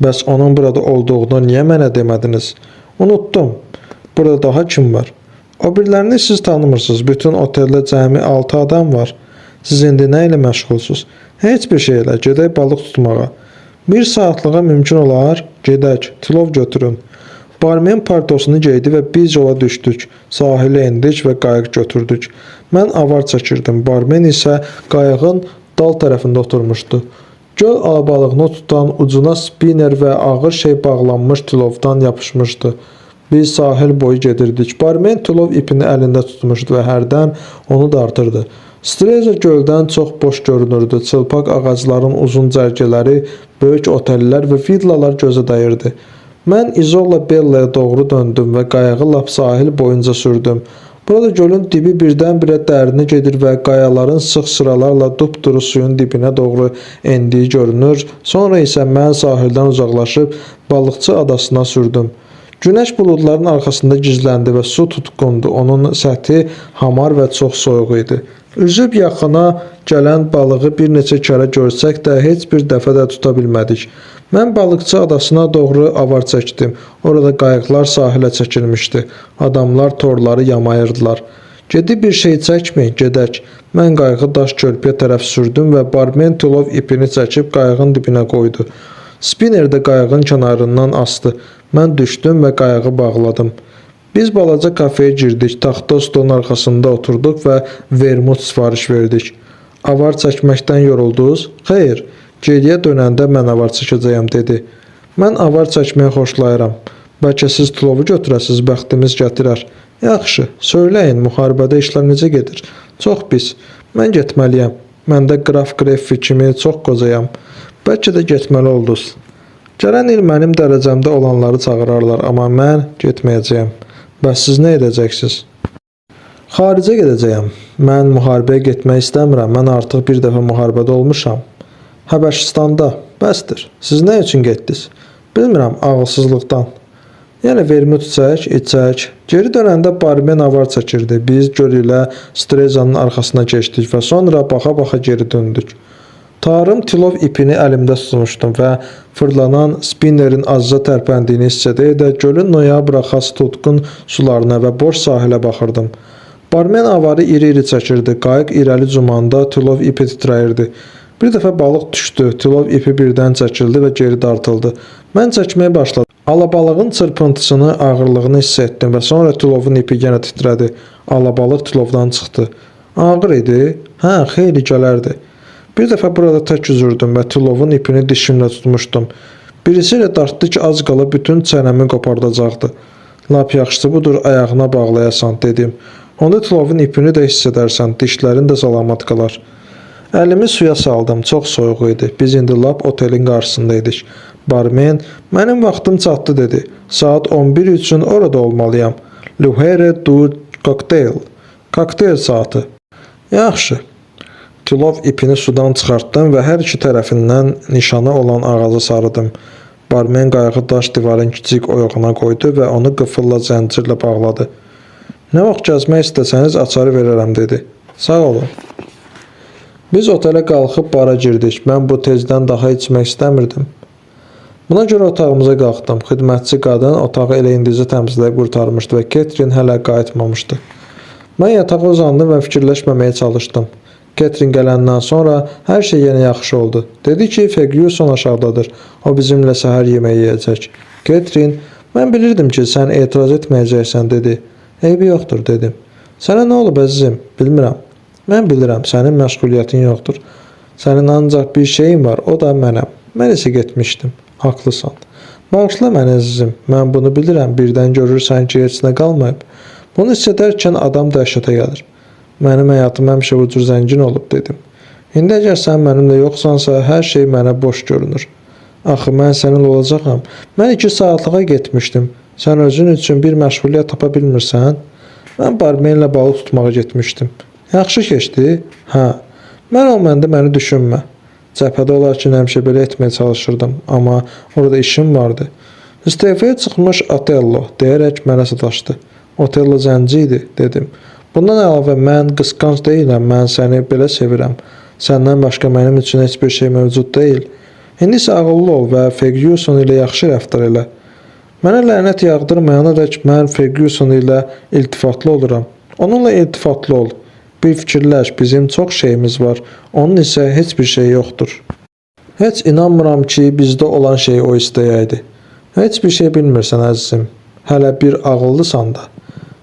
A: Bəs onun burada olduğunu niyə mənə demədiniz? Unutdum. Burada daha kim var? O birilərini siz tanımırsınız. Bütün oteldə cəmi 6 adam var. Siz indi nə ilə məşğulsuz? Heç bir şeylə. Gedək balıq tutmağa. 1 saatlığa mümkün olar. Gedək. Tilov götürün. Barmen paltosunu geydi və biz yola düşdük. Sahilə endik və qayıq götürdük. Mən avar çəkirdim. Barmen isə qayığın dal tərəfində oturmuşdu. Göl alabalığını tutan ucuna spinner və ağır şey bağlanmış tilovdan yapışmışdı. Biz sahil boyu gedirdik. Barmen tilov ipini əlində tutmuşdu və hərdən onu dartırdı. Streza göldən çox boş görünürdü. Çılpaq ağacların uzun cərgələri, böyük otellər və villalar gözə dəyirdi. Mən İzolla Bella'ya doğru döndüm və qayığı lap sahil boyunca sürdüm. Burada gölün dibi birdən-birə dərinə gedir və qayaların sıx sıralarla dupduru suyun dibinə doğru endiyi görünür. Sonra isə mən sahildən uzaqlaşıb balıqçı adasına sürdüm. Günəş buludların arxasında gizləndi və su tutqundu. Onun səthi hamar və çox soyuq idi. Üzüb yaxına gələn balığı bir neçə kərə görsək də heç bir dəfə də tuta bilmədik. Mən balıqçı adasına doğru avar çəkdim. Orada qayıqlar sahilə çəkilmişdi. Adamlar torları yamayırdılar. Gedib bir şey çəkməyin, gedək. Mən qayığı daş körpüyə tərəf sürdüm və barmen tilov ipini çəkib qayığın dibinə qoydu. Spinner də qayığın kənarından asdı. Mən düşdüm və qayığı bağladım. Biz balaca kafeyə girdik, taxta stolun arxasında oturduq və vermut sifariş verdik. Avar çəkməkdən yoruldunuz? Xeyr, geriyə dönəndə mən avar çəkəcəyəm, dedi. Mən avar çəkməyi xoşlayıram. Bəlkə siz tilovu götürəsiz, bəxtimiz gətirər. Yaxşı, söyləyin, müharibədə işlər necə gedir? Çox pis. Mən getməliyəm. Mən də Qraf Greffi kimi çox qocayam. Bəlkə də getməli oldunuz. Gələn il mənim dərəcəmdə olanları çağırarlar, amma mən getməyəcəyəm. Bəs siz nə edəcəksiniz? Xaricə gedəcəyəm. Mən müharibəyə getmək istəmirəm. Mən artıq bir dəfə müharibədə olmuşam. Həbəşistanda. Bəsdir. Siz nə üçün getdiniz? Bilmirəm, ağılsızlıqdan. Yəni vermut içək. Geri dönəndə barmen avar çəkirdi. Biz göl ilə Strezanın arxasına keçdik və sonra baxa-baxa geri döndük. Tarım tilov ipini əlimdə tutmuşdum və fırlanan spinnerin azca tərpəndiyini hiss edə gölün noyabra xas tutqun sularına və boş sahilə baxırdım. Barmen avarı iri-iri çəkirdi. Qayıq irəli cumanda tilov ipi titrəyirdi. Bir dəfə balıq düşdü. Tilov ipi birdən çəkildi və geri dartıldı. Mən çəkməyə başladım. Alabalığın çırpıntısını, ağırlığını hiss etdim və sonra tilovun ipi yenə titrədi. Alabalıq tilovdan çıxdı. Ağır idi? Hə, xeyli gələrdi. Bir dəfə burada tək üzürdüm və tilovun ipini dişimlə tutmuşdum. Birisi ilə dartdı ki, az qala bütün çənəmi qopardacaqdı. Lap yaxşısı budur, ayağına bağlayasan, dedim. Onda tilovun ipini də hiss edərsən, dişlərin də salamat qalar. Əlimi suya saldım, çox soyuq idi. Biz indi lap otelin qarşısındaydık. Barmen, mənim vaxtım çatdı, dedi. Saat 11 üçün orada olmalıyam. Luhere du kokteyl. Kokteyl saatı. Yaxşı. Tilov ipini sudan çıxartdım və hər iki tərəfindən nişanı olan ağacı sarıdım. Barmen qayığı daş divarın kiçik oyuğuna qoydu və onu qıfılla zəncirlə bağladı. Nə vaxt gəzmək istəsəniz açarı verərəm, dedi. Sağ olun. Biz otelə qalxıb bara girdik. Mən bu tezdən daha içmək istəmirdim. Buna görə otağımıza qalxdım. Xidmətçi qadın otağı elə indicə təmizləyib qurtarmışdı və Ketrin hələ qayıtmamışdı. Mən yatağa uzandım və fikirləşməməyə çalışdım. Ketrin gələndən sonra hər şey yenə yaxşı oldu. Dedi ki, Ferguson aşağıdadır. O bizimlə səhər yeməyi yeyəcək. Ketrin, mən bilirdim ki, sən etiraz etməyəcəksən, dedi. Eybi yoxdur, dedim. Sənə nə olub əzizim? Bilmirəm. Mən bilirəm, sənin məşğuliyyətin yoxdur. Sənin ancaq bir şeyin var, o da mənəm. Mən isə getmişdim. Haqlısan. Bağışla məni əzizim. Mən bunu bilirəm. Birdən görürsən ki, heç nə qalmayıb. Bunu hiss edərkən adam dəhşətə gəlir. Mənim həyatım həmişə bu cür zəngin olub, dedim. İndi əgər sən mənimlə yoxsansa, hər şey mənə boş görünür. Axı mən səninlə olacağam. Mən 2 saatlığa getmişdim. Sən özün üçün bir məşğuliyyət tapa bilmirsən? Mən barmenlə balıq tutmağa getmişdim. Yaxşı keçdi? Hə. Mən olmayanda məni düşünmə. Cəbhədə olarkən həmişə belə etməyə çalışırdım, amma orada işim vardı. İstefaya çıxmış Otello deyərək mənə sataşdı. Otello zənci idi, dedim. Bundan əlavə mən qısqanc deyiləm, mən səni belə sevirəm. Səndən başqa mənim üçün heç bir şey mövcud deyil. İndi isə ağıllı ol və Ferguson ilə yaxşı rəftar elə. Mənə lənət yağdırmayana dək mən Ferguson ilə iltifatlı oluram. Onunla iltifatlı ol. Bir fikirləş, bizim çox şeyimiz var. Onun isə heç bir şey yoxdur. Heç inanmıram ki, bizdə olan şeyi o istəyəydi. Heç bir şey bilmirsən əzizim. Hələ bir ağıllısan da.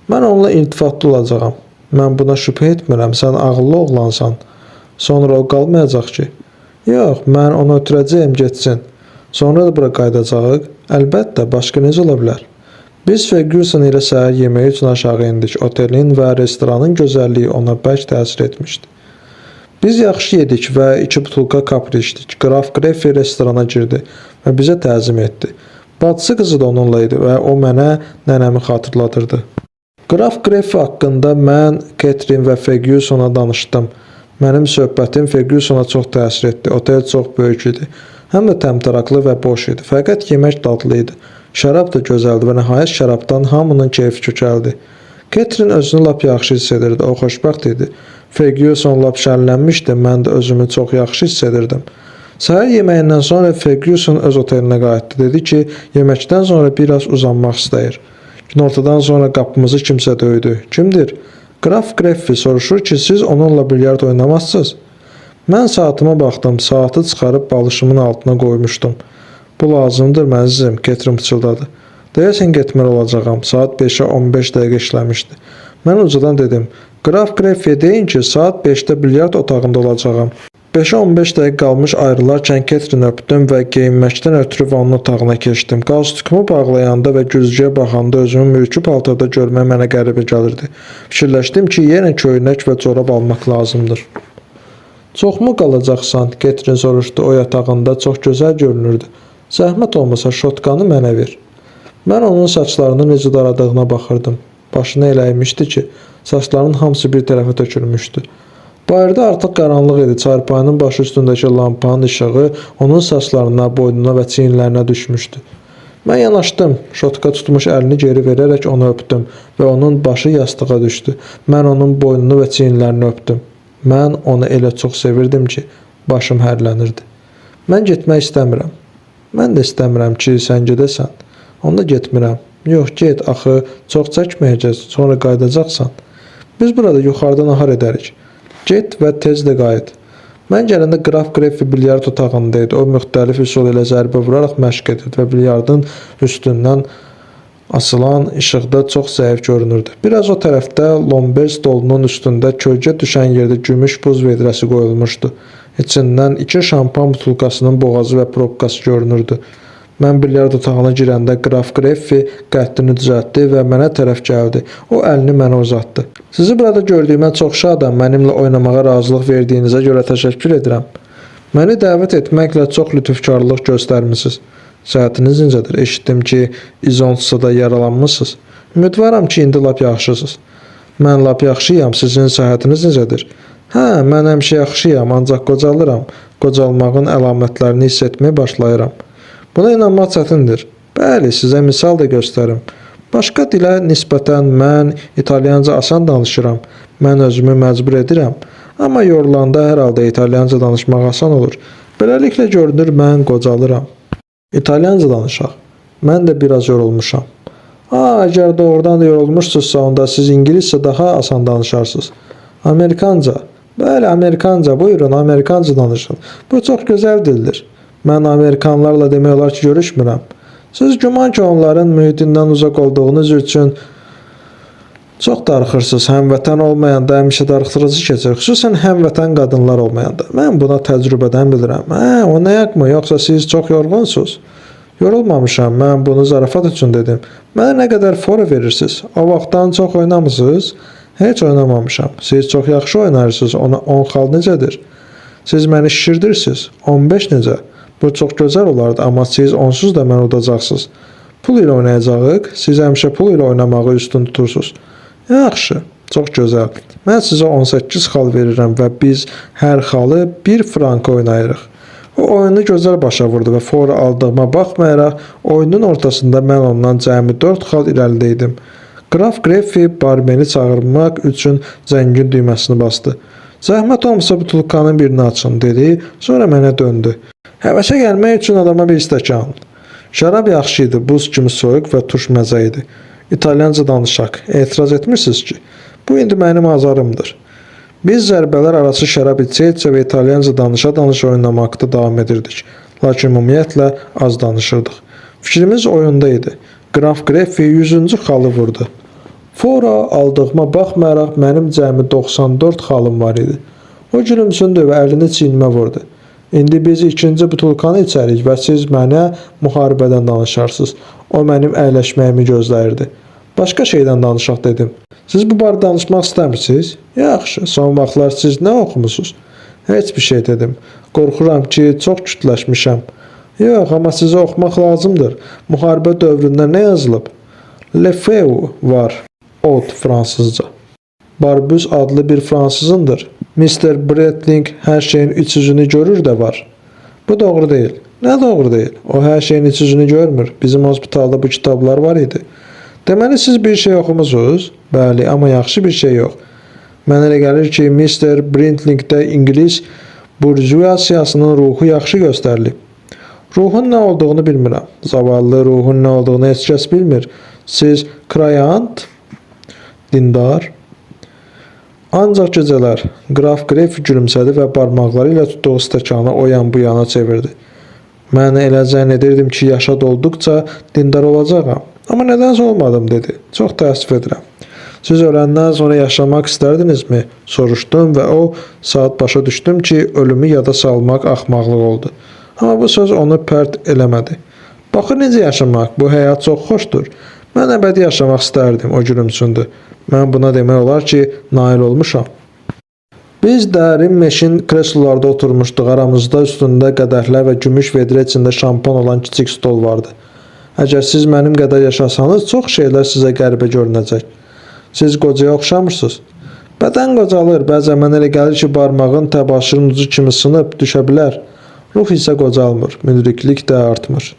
A: Mən onunla iltifatlı olacağam. Mən buna şübhə etmirəm, sən ağıllı oğlansan. Sonra o qalmayacaq ki. Yox, mən onu ötürəcəyim getsin. Sonra da bura qayıdacağıq. Əlbəttə, başqa necə ola bilər? Biz Ferguson ilə səhər yeməyi üçün aşağı endik. Otelin və restoranın gözəlliyi ona bərk təsir etmişdi. Biz yaxşı yedik və 2 butulka kapri içdik. Qraf Greffi restorana girdi və bizə təzim etdi. Bacısı qızı da onunla idi və o mənə nənəmi xatırladırdı. Qraf Greffi haqqında mən Catherine və Fergusona danışdım. Mənim söhbətim Fergusona çox təsir etdi. Otel çox böyük idi. Həm də təmtəraqlı və boş idi. Fəqət yemək dadlı idi. Şərab da gözəldi və nəhayət şərabdan hamının keyfi kökəldi. Catherine özünü lap yaxşı hiss edirdi. O xoşbəxt idi. Ferguson lap şənlənmişdi. Mən də özümü çox yaxşı hiss edirdim. Səhər yeməyindən sonra Ferguson öz otelinə qayıtdı. Dedi ki, yeməkdən sonra biraz uzanmaq istəyir. Günortadan sonra qapımızı kimsə döydü. Kimdir? Qraf Greffi soruşur ki, siz onunla bilyard oynamazsınız. Mən saatıma baxdım. Saatı çıxarıb balışımın altına qoymuşdum. Bu lazımdır məzizim, Catherine pıçıldadı. Deyəsən getməli olacağam. Saat 5-ə 15 dəqiqə işləmişdi. Mən ucadan dedim. Qraf Greffiyə deyin ki, saat 5-də bilyard otağında olacağam. 5-ə 15 dəqiqə qalmış ayrılarkən Catherine öpdüm və geyinməkdən ötürü onun otağına keçdim. Qalstukumu bağlayanda və güzgüyə baxanda özümü mülki paltarda görmək mənə qəribə gəlirdi. Fikirləşdim ki, yenə köynək və corab almaq lazımdır. Çoxmu qalacaqsan? Catherine soruşdu. O yatağında çox gözəl görünürdü. Zəhmət olmasa şotkanı mənə ver. Mən onun saçlarını necə daradığına baxırdım. Başına eləymişdi ki, saçlarının hamısı bir tərəfə tökülmüşdü. Bayırda artıq qaranlıq idi. Çarpayının başı üstündəki lampanın işığı onun saçlarına, boynuna və çiyinlərinə düşmüşdü. Mən yanaşdım. Şotka tutmuş əlini geri verərək onu öpdüm və onun başı yastığa düşdü. Mən onun boynunu və çiyinlərini öpdüm. Mən onu elə çox sevirdim ki, başım hərlənirdi. Mən getmək istəmirəm. Mən də istəmirəm ki, sən gedəsən. Onda getmirəm. Yox, get, axı çox çəkməyəcəz, sonra qayıdacaqsan. Biz burada yuxarıda nahar edərik. Get və tez də qayıt. Mən gələndə Qraf Greffi bilyard otağında idi. O müxtəlif üsul ilə zərbə vuraraq məşq edirdi və bilyardın üstündən asılan işıqda çox zəif görünürdü. Biraz o tərəfdə lomber stolunun üstündə kölgə düşən yerdə gümüş buz vedrəsi qoyulmuşdu. İçindən 2 şampan butulkasının boğazı və probkası görünürdü. Mən bilyard otağına girəndə Qraf Greffi qəddini düzəltdi və mənə tərəf gəldi. O əlini mənə uzatdı. Sizi burada gördüyümə çox şadam. Mənimlə oynamağa razılıq verdiyinizə görə təşəkkür edirəm. Məni dəvət etməklə çox lütfkarlıq göstərmisiniz. Səhhətiniz necədir? Eşitdim ki, İzonsusda yaralanmısınız. Ümidvaram ki, indi lap yaxşısınız. Mən lap yaxşıyam. Sizin səhhətiniz necədir? Hə, mən həmişə yaxşıyam, ancaq qocalıram. Qocalmağın əlamətlərini hiss etməyə başlayıram. Buna inanmaq çətindir. Bəli, sizə misal da göstərim. Başqa dilə nisbətən mən İtalyanca asan danışıram. Mən özümü məcbur edirəm. Amma yorulanda hər halda İtalyanca danışmaq asan olur. Beləliklə görünür mən qocalıram. İtalyanca danışaq. Mən də biraz yorulmuşam. Əgər doğrudan da yorulmuşsunuzsa, onda siz ingiliscə daha asan danışarsınız. Amerikanca. Bəli, Amerikanca. Buyurun, Amerikanca danışın. Bu çox gözəl dildir. Mən Amerikanlarla demək olar ki, görüşmürəm. Siz güman ki, onların mühitindən uzaq olduğunuz üçün çox darıxırsınız. Həmvətən olmayanda həmişə darıxdırıcı keçir. Xüsusən həmvətən qadınlar olmayanda. Mən buna təcrübədən bilirəm. O nə yaxmı? Yoxsa siz çox yorğunsunuz? Yorulmamışam. Mən bunu zarafat üçün dedim. Mənə nə qədər fora verirsiniz? O vaxtdan çox oynamısınız? Heç oynamamışam. Siz çox yaxşı oynarsınız. 10 xal necədir? Siz məni şişirdirsiniz. 15 necə? Bu çox gözəl olardı, amma siz onsuz da məni udacaqsınız. Pul ilə oynayacağıq. Siz həmişə pul ilə oynamağı üstün tutursunuz. Yaxşı, çox gözəl. Mən sizə 18 xal verirəm və biz hər xalı 1 franka oynayırıq. O oyunu gözəl başa vurdu və fora aldığıma baxmayaraq oyunun ortasında mən ondan cəmi 4 xal irəlidə idim. Qraf Grefi barmeni çağırmaq üçün zəngin düyməsini bastı. Zəhmət olmasa butulkanın birini açın dedi, sonra mənə döndü. Həvəsə gəlmək üçün adama bir stəkan. Şərab yaxşı idi, buz kimi soyuq və turş məzə idi. İtalyanca danışaq, etiraz etmirsiniz ki, bu indi mənim azarımdır. Biz zərbələr arası şərab içə-içə və İtalyanca danışa-danışa oynamaqda davam edirdik. Lakin ümumiyyətlə az danışırdıq. Fikrimiz oyunda idi. Qraf Grefi 100-cü xalı vurdu. Fora aldığıma baxmayaraq mənim cəmi 94 xalım var idi. O gülümsündü və əlini çiynimə vurdu. İndi biz ikinci butulkanı içərik və siz mənə müharibədən danışarsınız. O mənim əyləşməyimi gözləyirdi. Başqa şeydən danışaq dedim. Siz bu barədə danışmaq istəmirsiniz? Yaxşı, son vaxtlar siz nə oxumusunuz? Heç bir şey dedim. Qorxuram ki, çox kütləşmişəm. Yox, amma sizə oxumaq lazımdır. Müharibə dövründə nə yazılıb? Le Feu var. Ot fransızca. Barbus adlı bir fransızındır. Mr. Bretling hər şeyin iç yüzünü görür də var. Bu doğru deyil. Nə doğru deyil? O hər şeyin iç yüzünü görmür. Bizim hospitalda bu kitablar var idi. Deməli siz bir şey oxumusunuz? Bəli, amma yaxşı bir şey yox. Mənə elə gəlir ki, Mr. Brentlingdə İngilis burjuaziyasının ruhu yaxşı göstərilib. Ruhun nə olduğunu bilmirəm. Zavallı ruhun nə olduğunu heç kəs bilmir. Siz krayant, dindar. Ancaq gecələr Qraf Grefi gülümsədi və barmaqları ilə tutduğu stəkanı o yan bu yana çevirdi. Mən elə zənn edirdim ki, yaşa dolduqca dindar olacağam. Amma nədənsə olmadım dedi. Çox təəssüf edirəm. Siz öləndən sonra yaşamaq istərdinizmi? Soruşdum və o saat başa düşdüm ki, ölümü yada salmaq axmaqlıq oldu. Amma bu söz onu pərt eləmədi. Baxır necə yaşamaq, bu həyat çox xoşdur. Mən əbədi yaşamaq istərdim, o gülümsündü. Mən buna demək olar ki, nail olmuşam. Biz dərin meşin kreslolarda oturmuşduq. Aramızda üstündə qədəhlər və gümüş vedrə içində şampan olan kiçik stol vardı. Əgər siz mənim qədər yaşasanız, çox şeylər sizə qəribə görünəcək. Siz qocaya oxşamırsınız. Bədən qocalır, bəzən mənə elə gəlir ki, barmağın təbaşırın ucu kimi sınıb düşə bilər. Ruh isə qocalmır, müdriklik də artmır.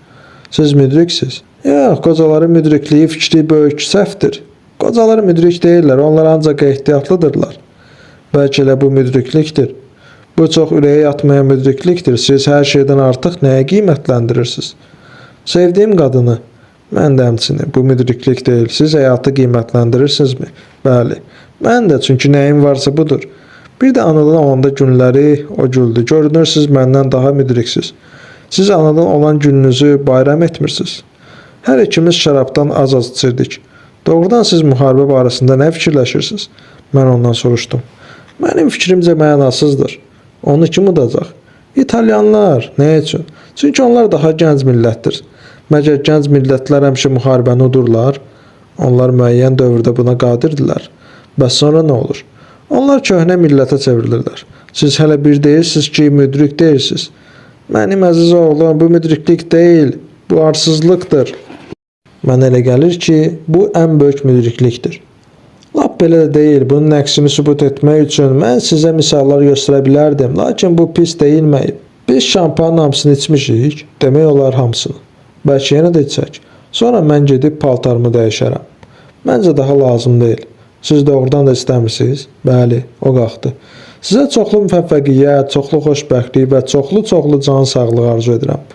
A: Siz müdriksiniz. Yox, qocaların müdrikliyi fikri böyük səhvdir. Qocalar müdrik deyirlər, onlar ancaq ehtiyatlıdırlar. Bəlkə elə bu müdriklikdir. Bu çox ürəyə yatmayan müdriklikdir. Siz hər şeydən artıq nəyə qiymətləndirirsiniz? Sevdiyim qadını. Mən də həmçinin. Bu müdriklik deyil. Siz həyatı qiymətləndirirsinizmi? Bəli. Mən də, çünki nəyim varsa budur. Bir də anadan olanda günləri o güldü. Görünür siz məndən daha müdriksiniz. Siz anadan olan gününüzü bayram etmirsiniz. Hər ikimiz şərabdan az-az içirdik. Doğrudan siz müharibə barəsində nə fikirləşirsiniz? Mən ondan soruşdum. Mənim fikrimcə mənasızdır. Onu kim udacaq? İtalyanlar. Nə üçün? Çünki onlar daha gənc millətdir. Məgər gənc millətlər həmişə müharibəni udurlar? Onlar müəyyən dövrdə buna qadirdirlər. Bəs sonra nə olur? Onlar köhnə millətə çevrilirlər. Siz hələ bir deyirsiniz ki, müdrik deyirsiniz. Mənim əziz oğlum, bu müdriklik deyil, bu arsızlıqdır. Mənə elə gəlir ki, bu ən böyük müdriklikdir. Lap belə də deyil, bunun əksini sübut etmək üçün mən sizə misallar göstərə bilərdim, lakin bu pis deyilməyib. Biz şampanın hamısını içmişik, demək olar hamısını. Bəlkə yenə də içək. Sonra mən gedib paltarımı dəyişərəm. Məncə daha lazım deyil. Siz doğrudan da istəmirsiniz? Bəli, o qalxdı. Sizə çoxlu müvəffəqiyyət, çoxlu xoşbəxtlik və çoxlu can sağlığı arzu edirəm.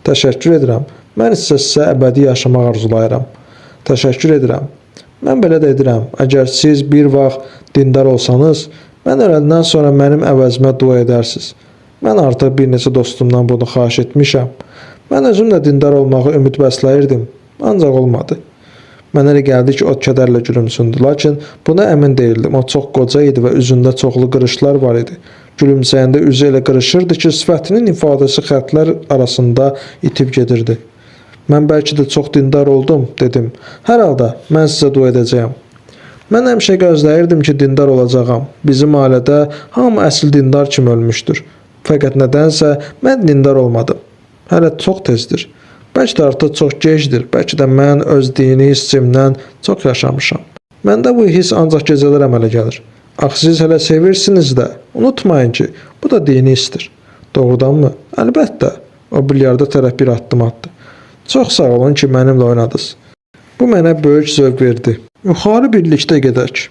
A: Təşəkkür edirəm. Mən isə sizə əbədi yaşamaq arzulayıram. Təşəkkür edirəm. Mən belə də edirəm. Əgər siz bir vaxt dindar olsanız, mən öləndən sonra mənim əvəzimə dua edərsiniz. Mən artıq bir neçə dostumdan bunu xahiş etmişəm. Mən özüm də dindar olmağı ümid bəsləyirdim, ancaq olmadı. Mənə elə gəldi ki, o kədərlə gülümsündü, lakin buna əmin deyildim. O çox qoca idi və üzündə çoxlu qırışlar var idi. Gülümsəyəndə üzü elə qırışırdı ki, sifətinin ifadəsi xəttlər arasında itib gedirdi. Mən bəlkə də çox dindar oldum, dedim. Hər halda, mən sizə dua edəcəyəm. Mən həmişə gözləyirdim ki, dindar olacağam. Bizim ailədə hamı əsl dindar kimi ölmüşdür. Fəqət nədənsə mən dindar olmadım. Hələ çox tezdir. Bəlkə də artıq çox gecdir. Bəlkə də mən öz dini hissimdən çox yaşamışam. Məndə bu hiss ancaq gecələr əmələ gəlir. Axı siz hələ sevirsiniz də. Unutmayın ki, bu da dini hissdir. Doğrudanmı? Əlbəttə. O bilyarda tərəf bir addım atdı. Çox sağ olun ki, mənimlə oynadınız. Bu mənə böyük zövq verdi. Yuxarı birlikdə gedək.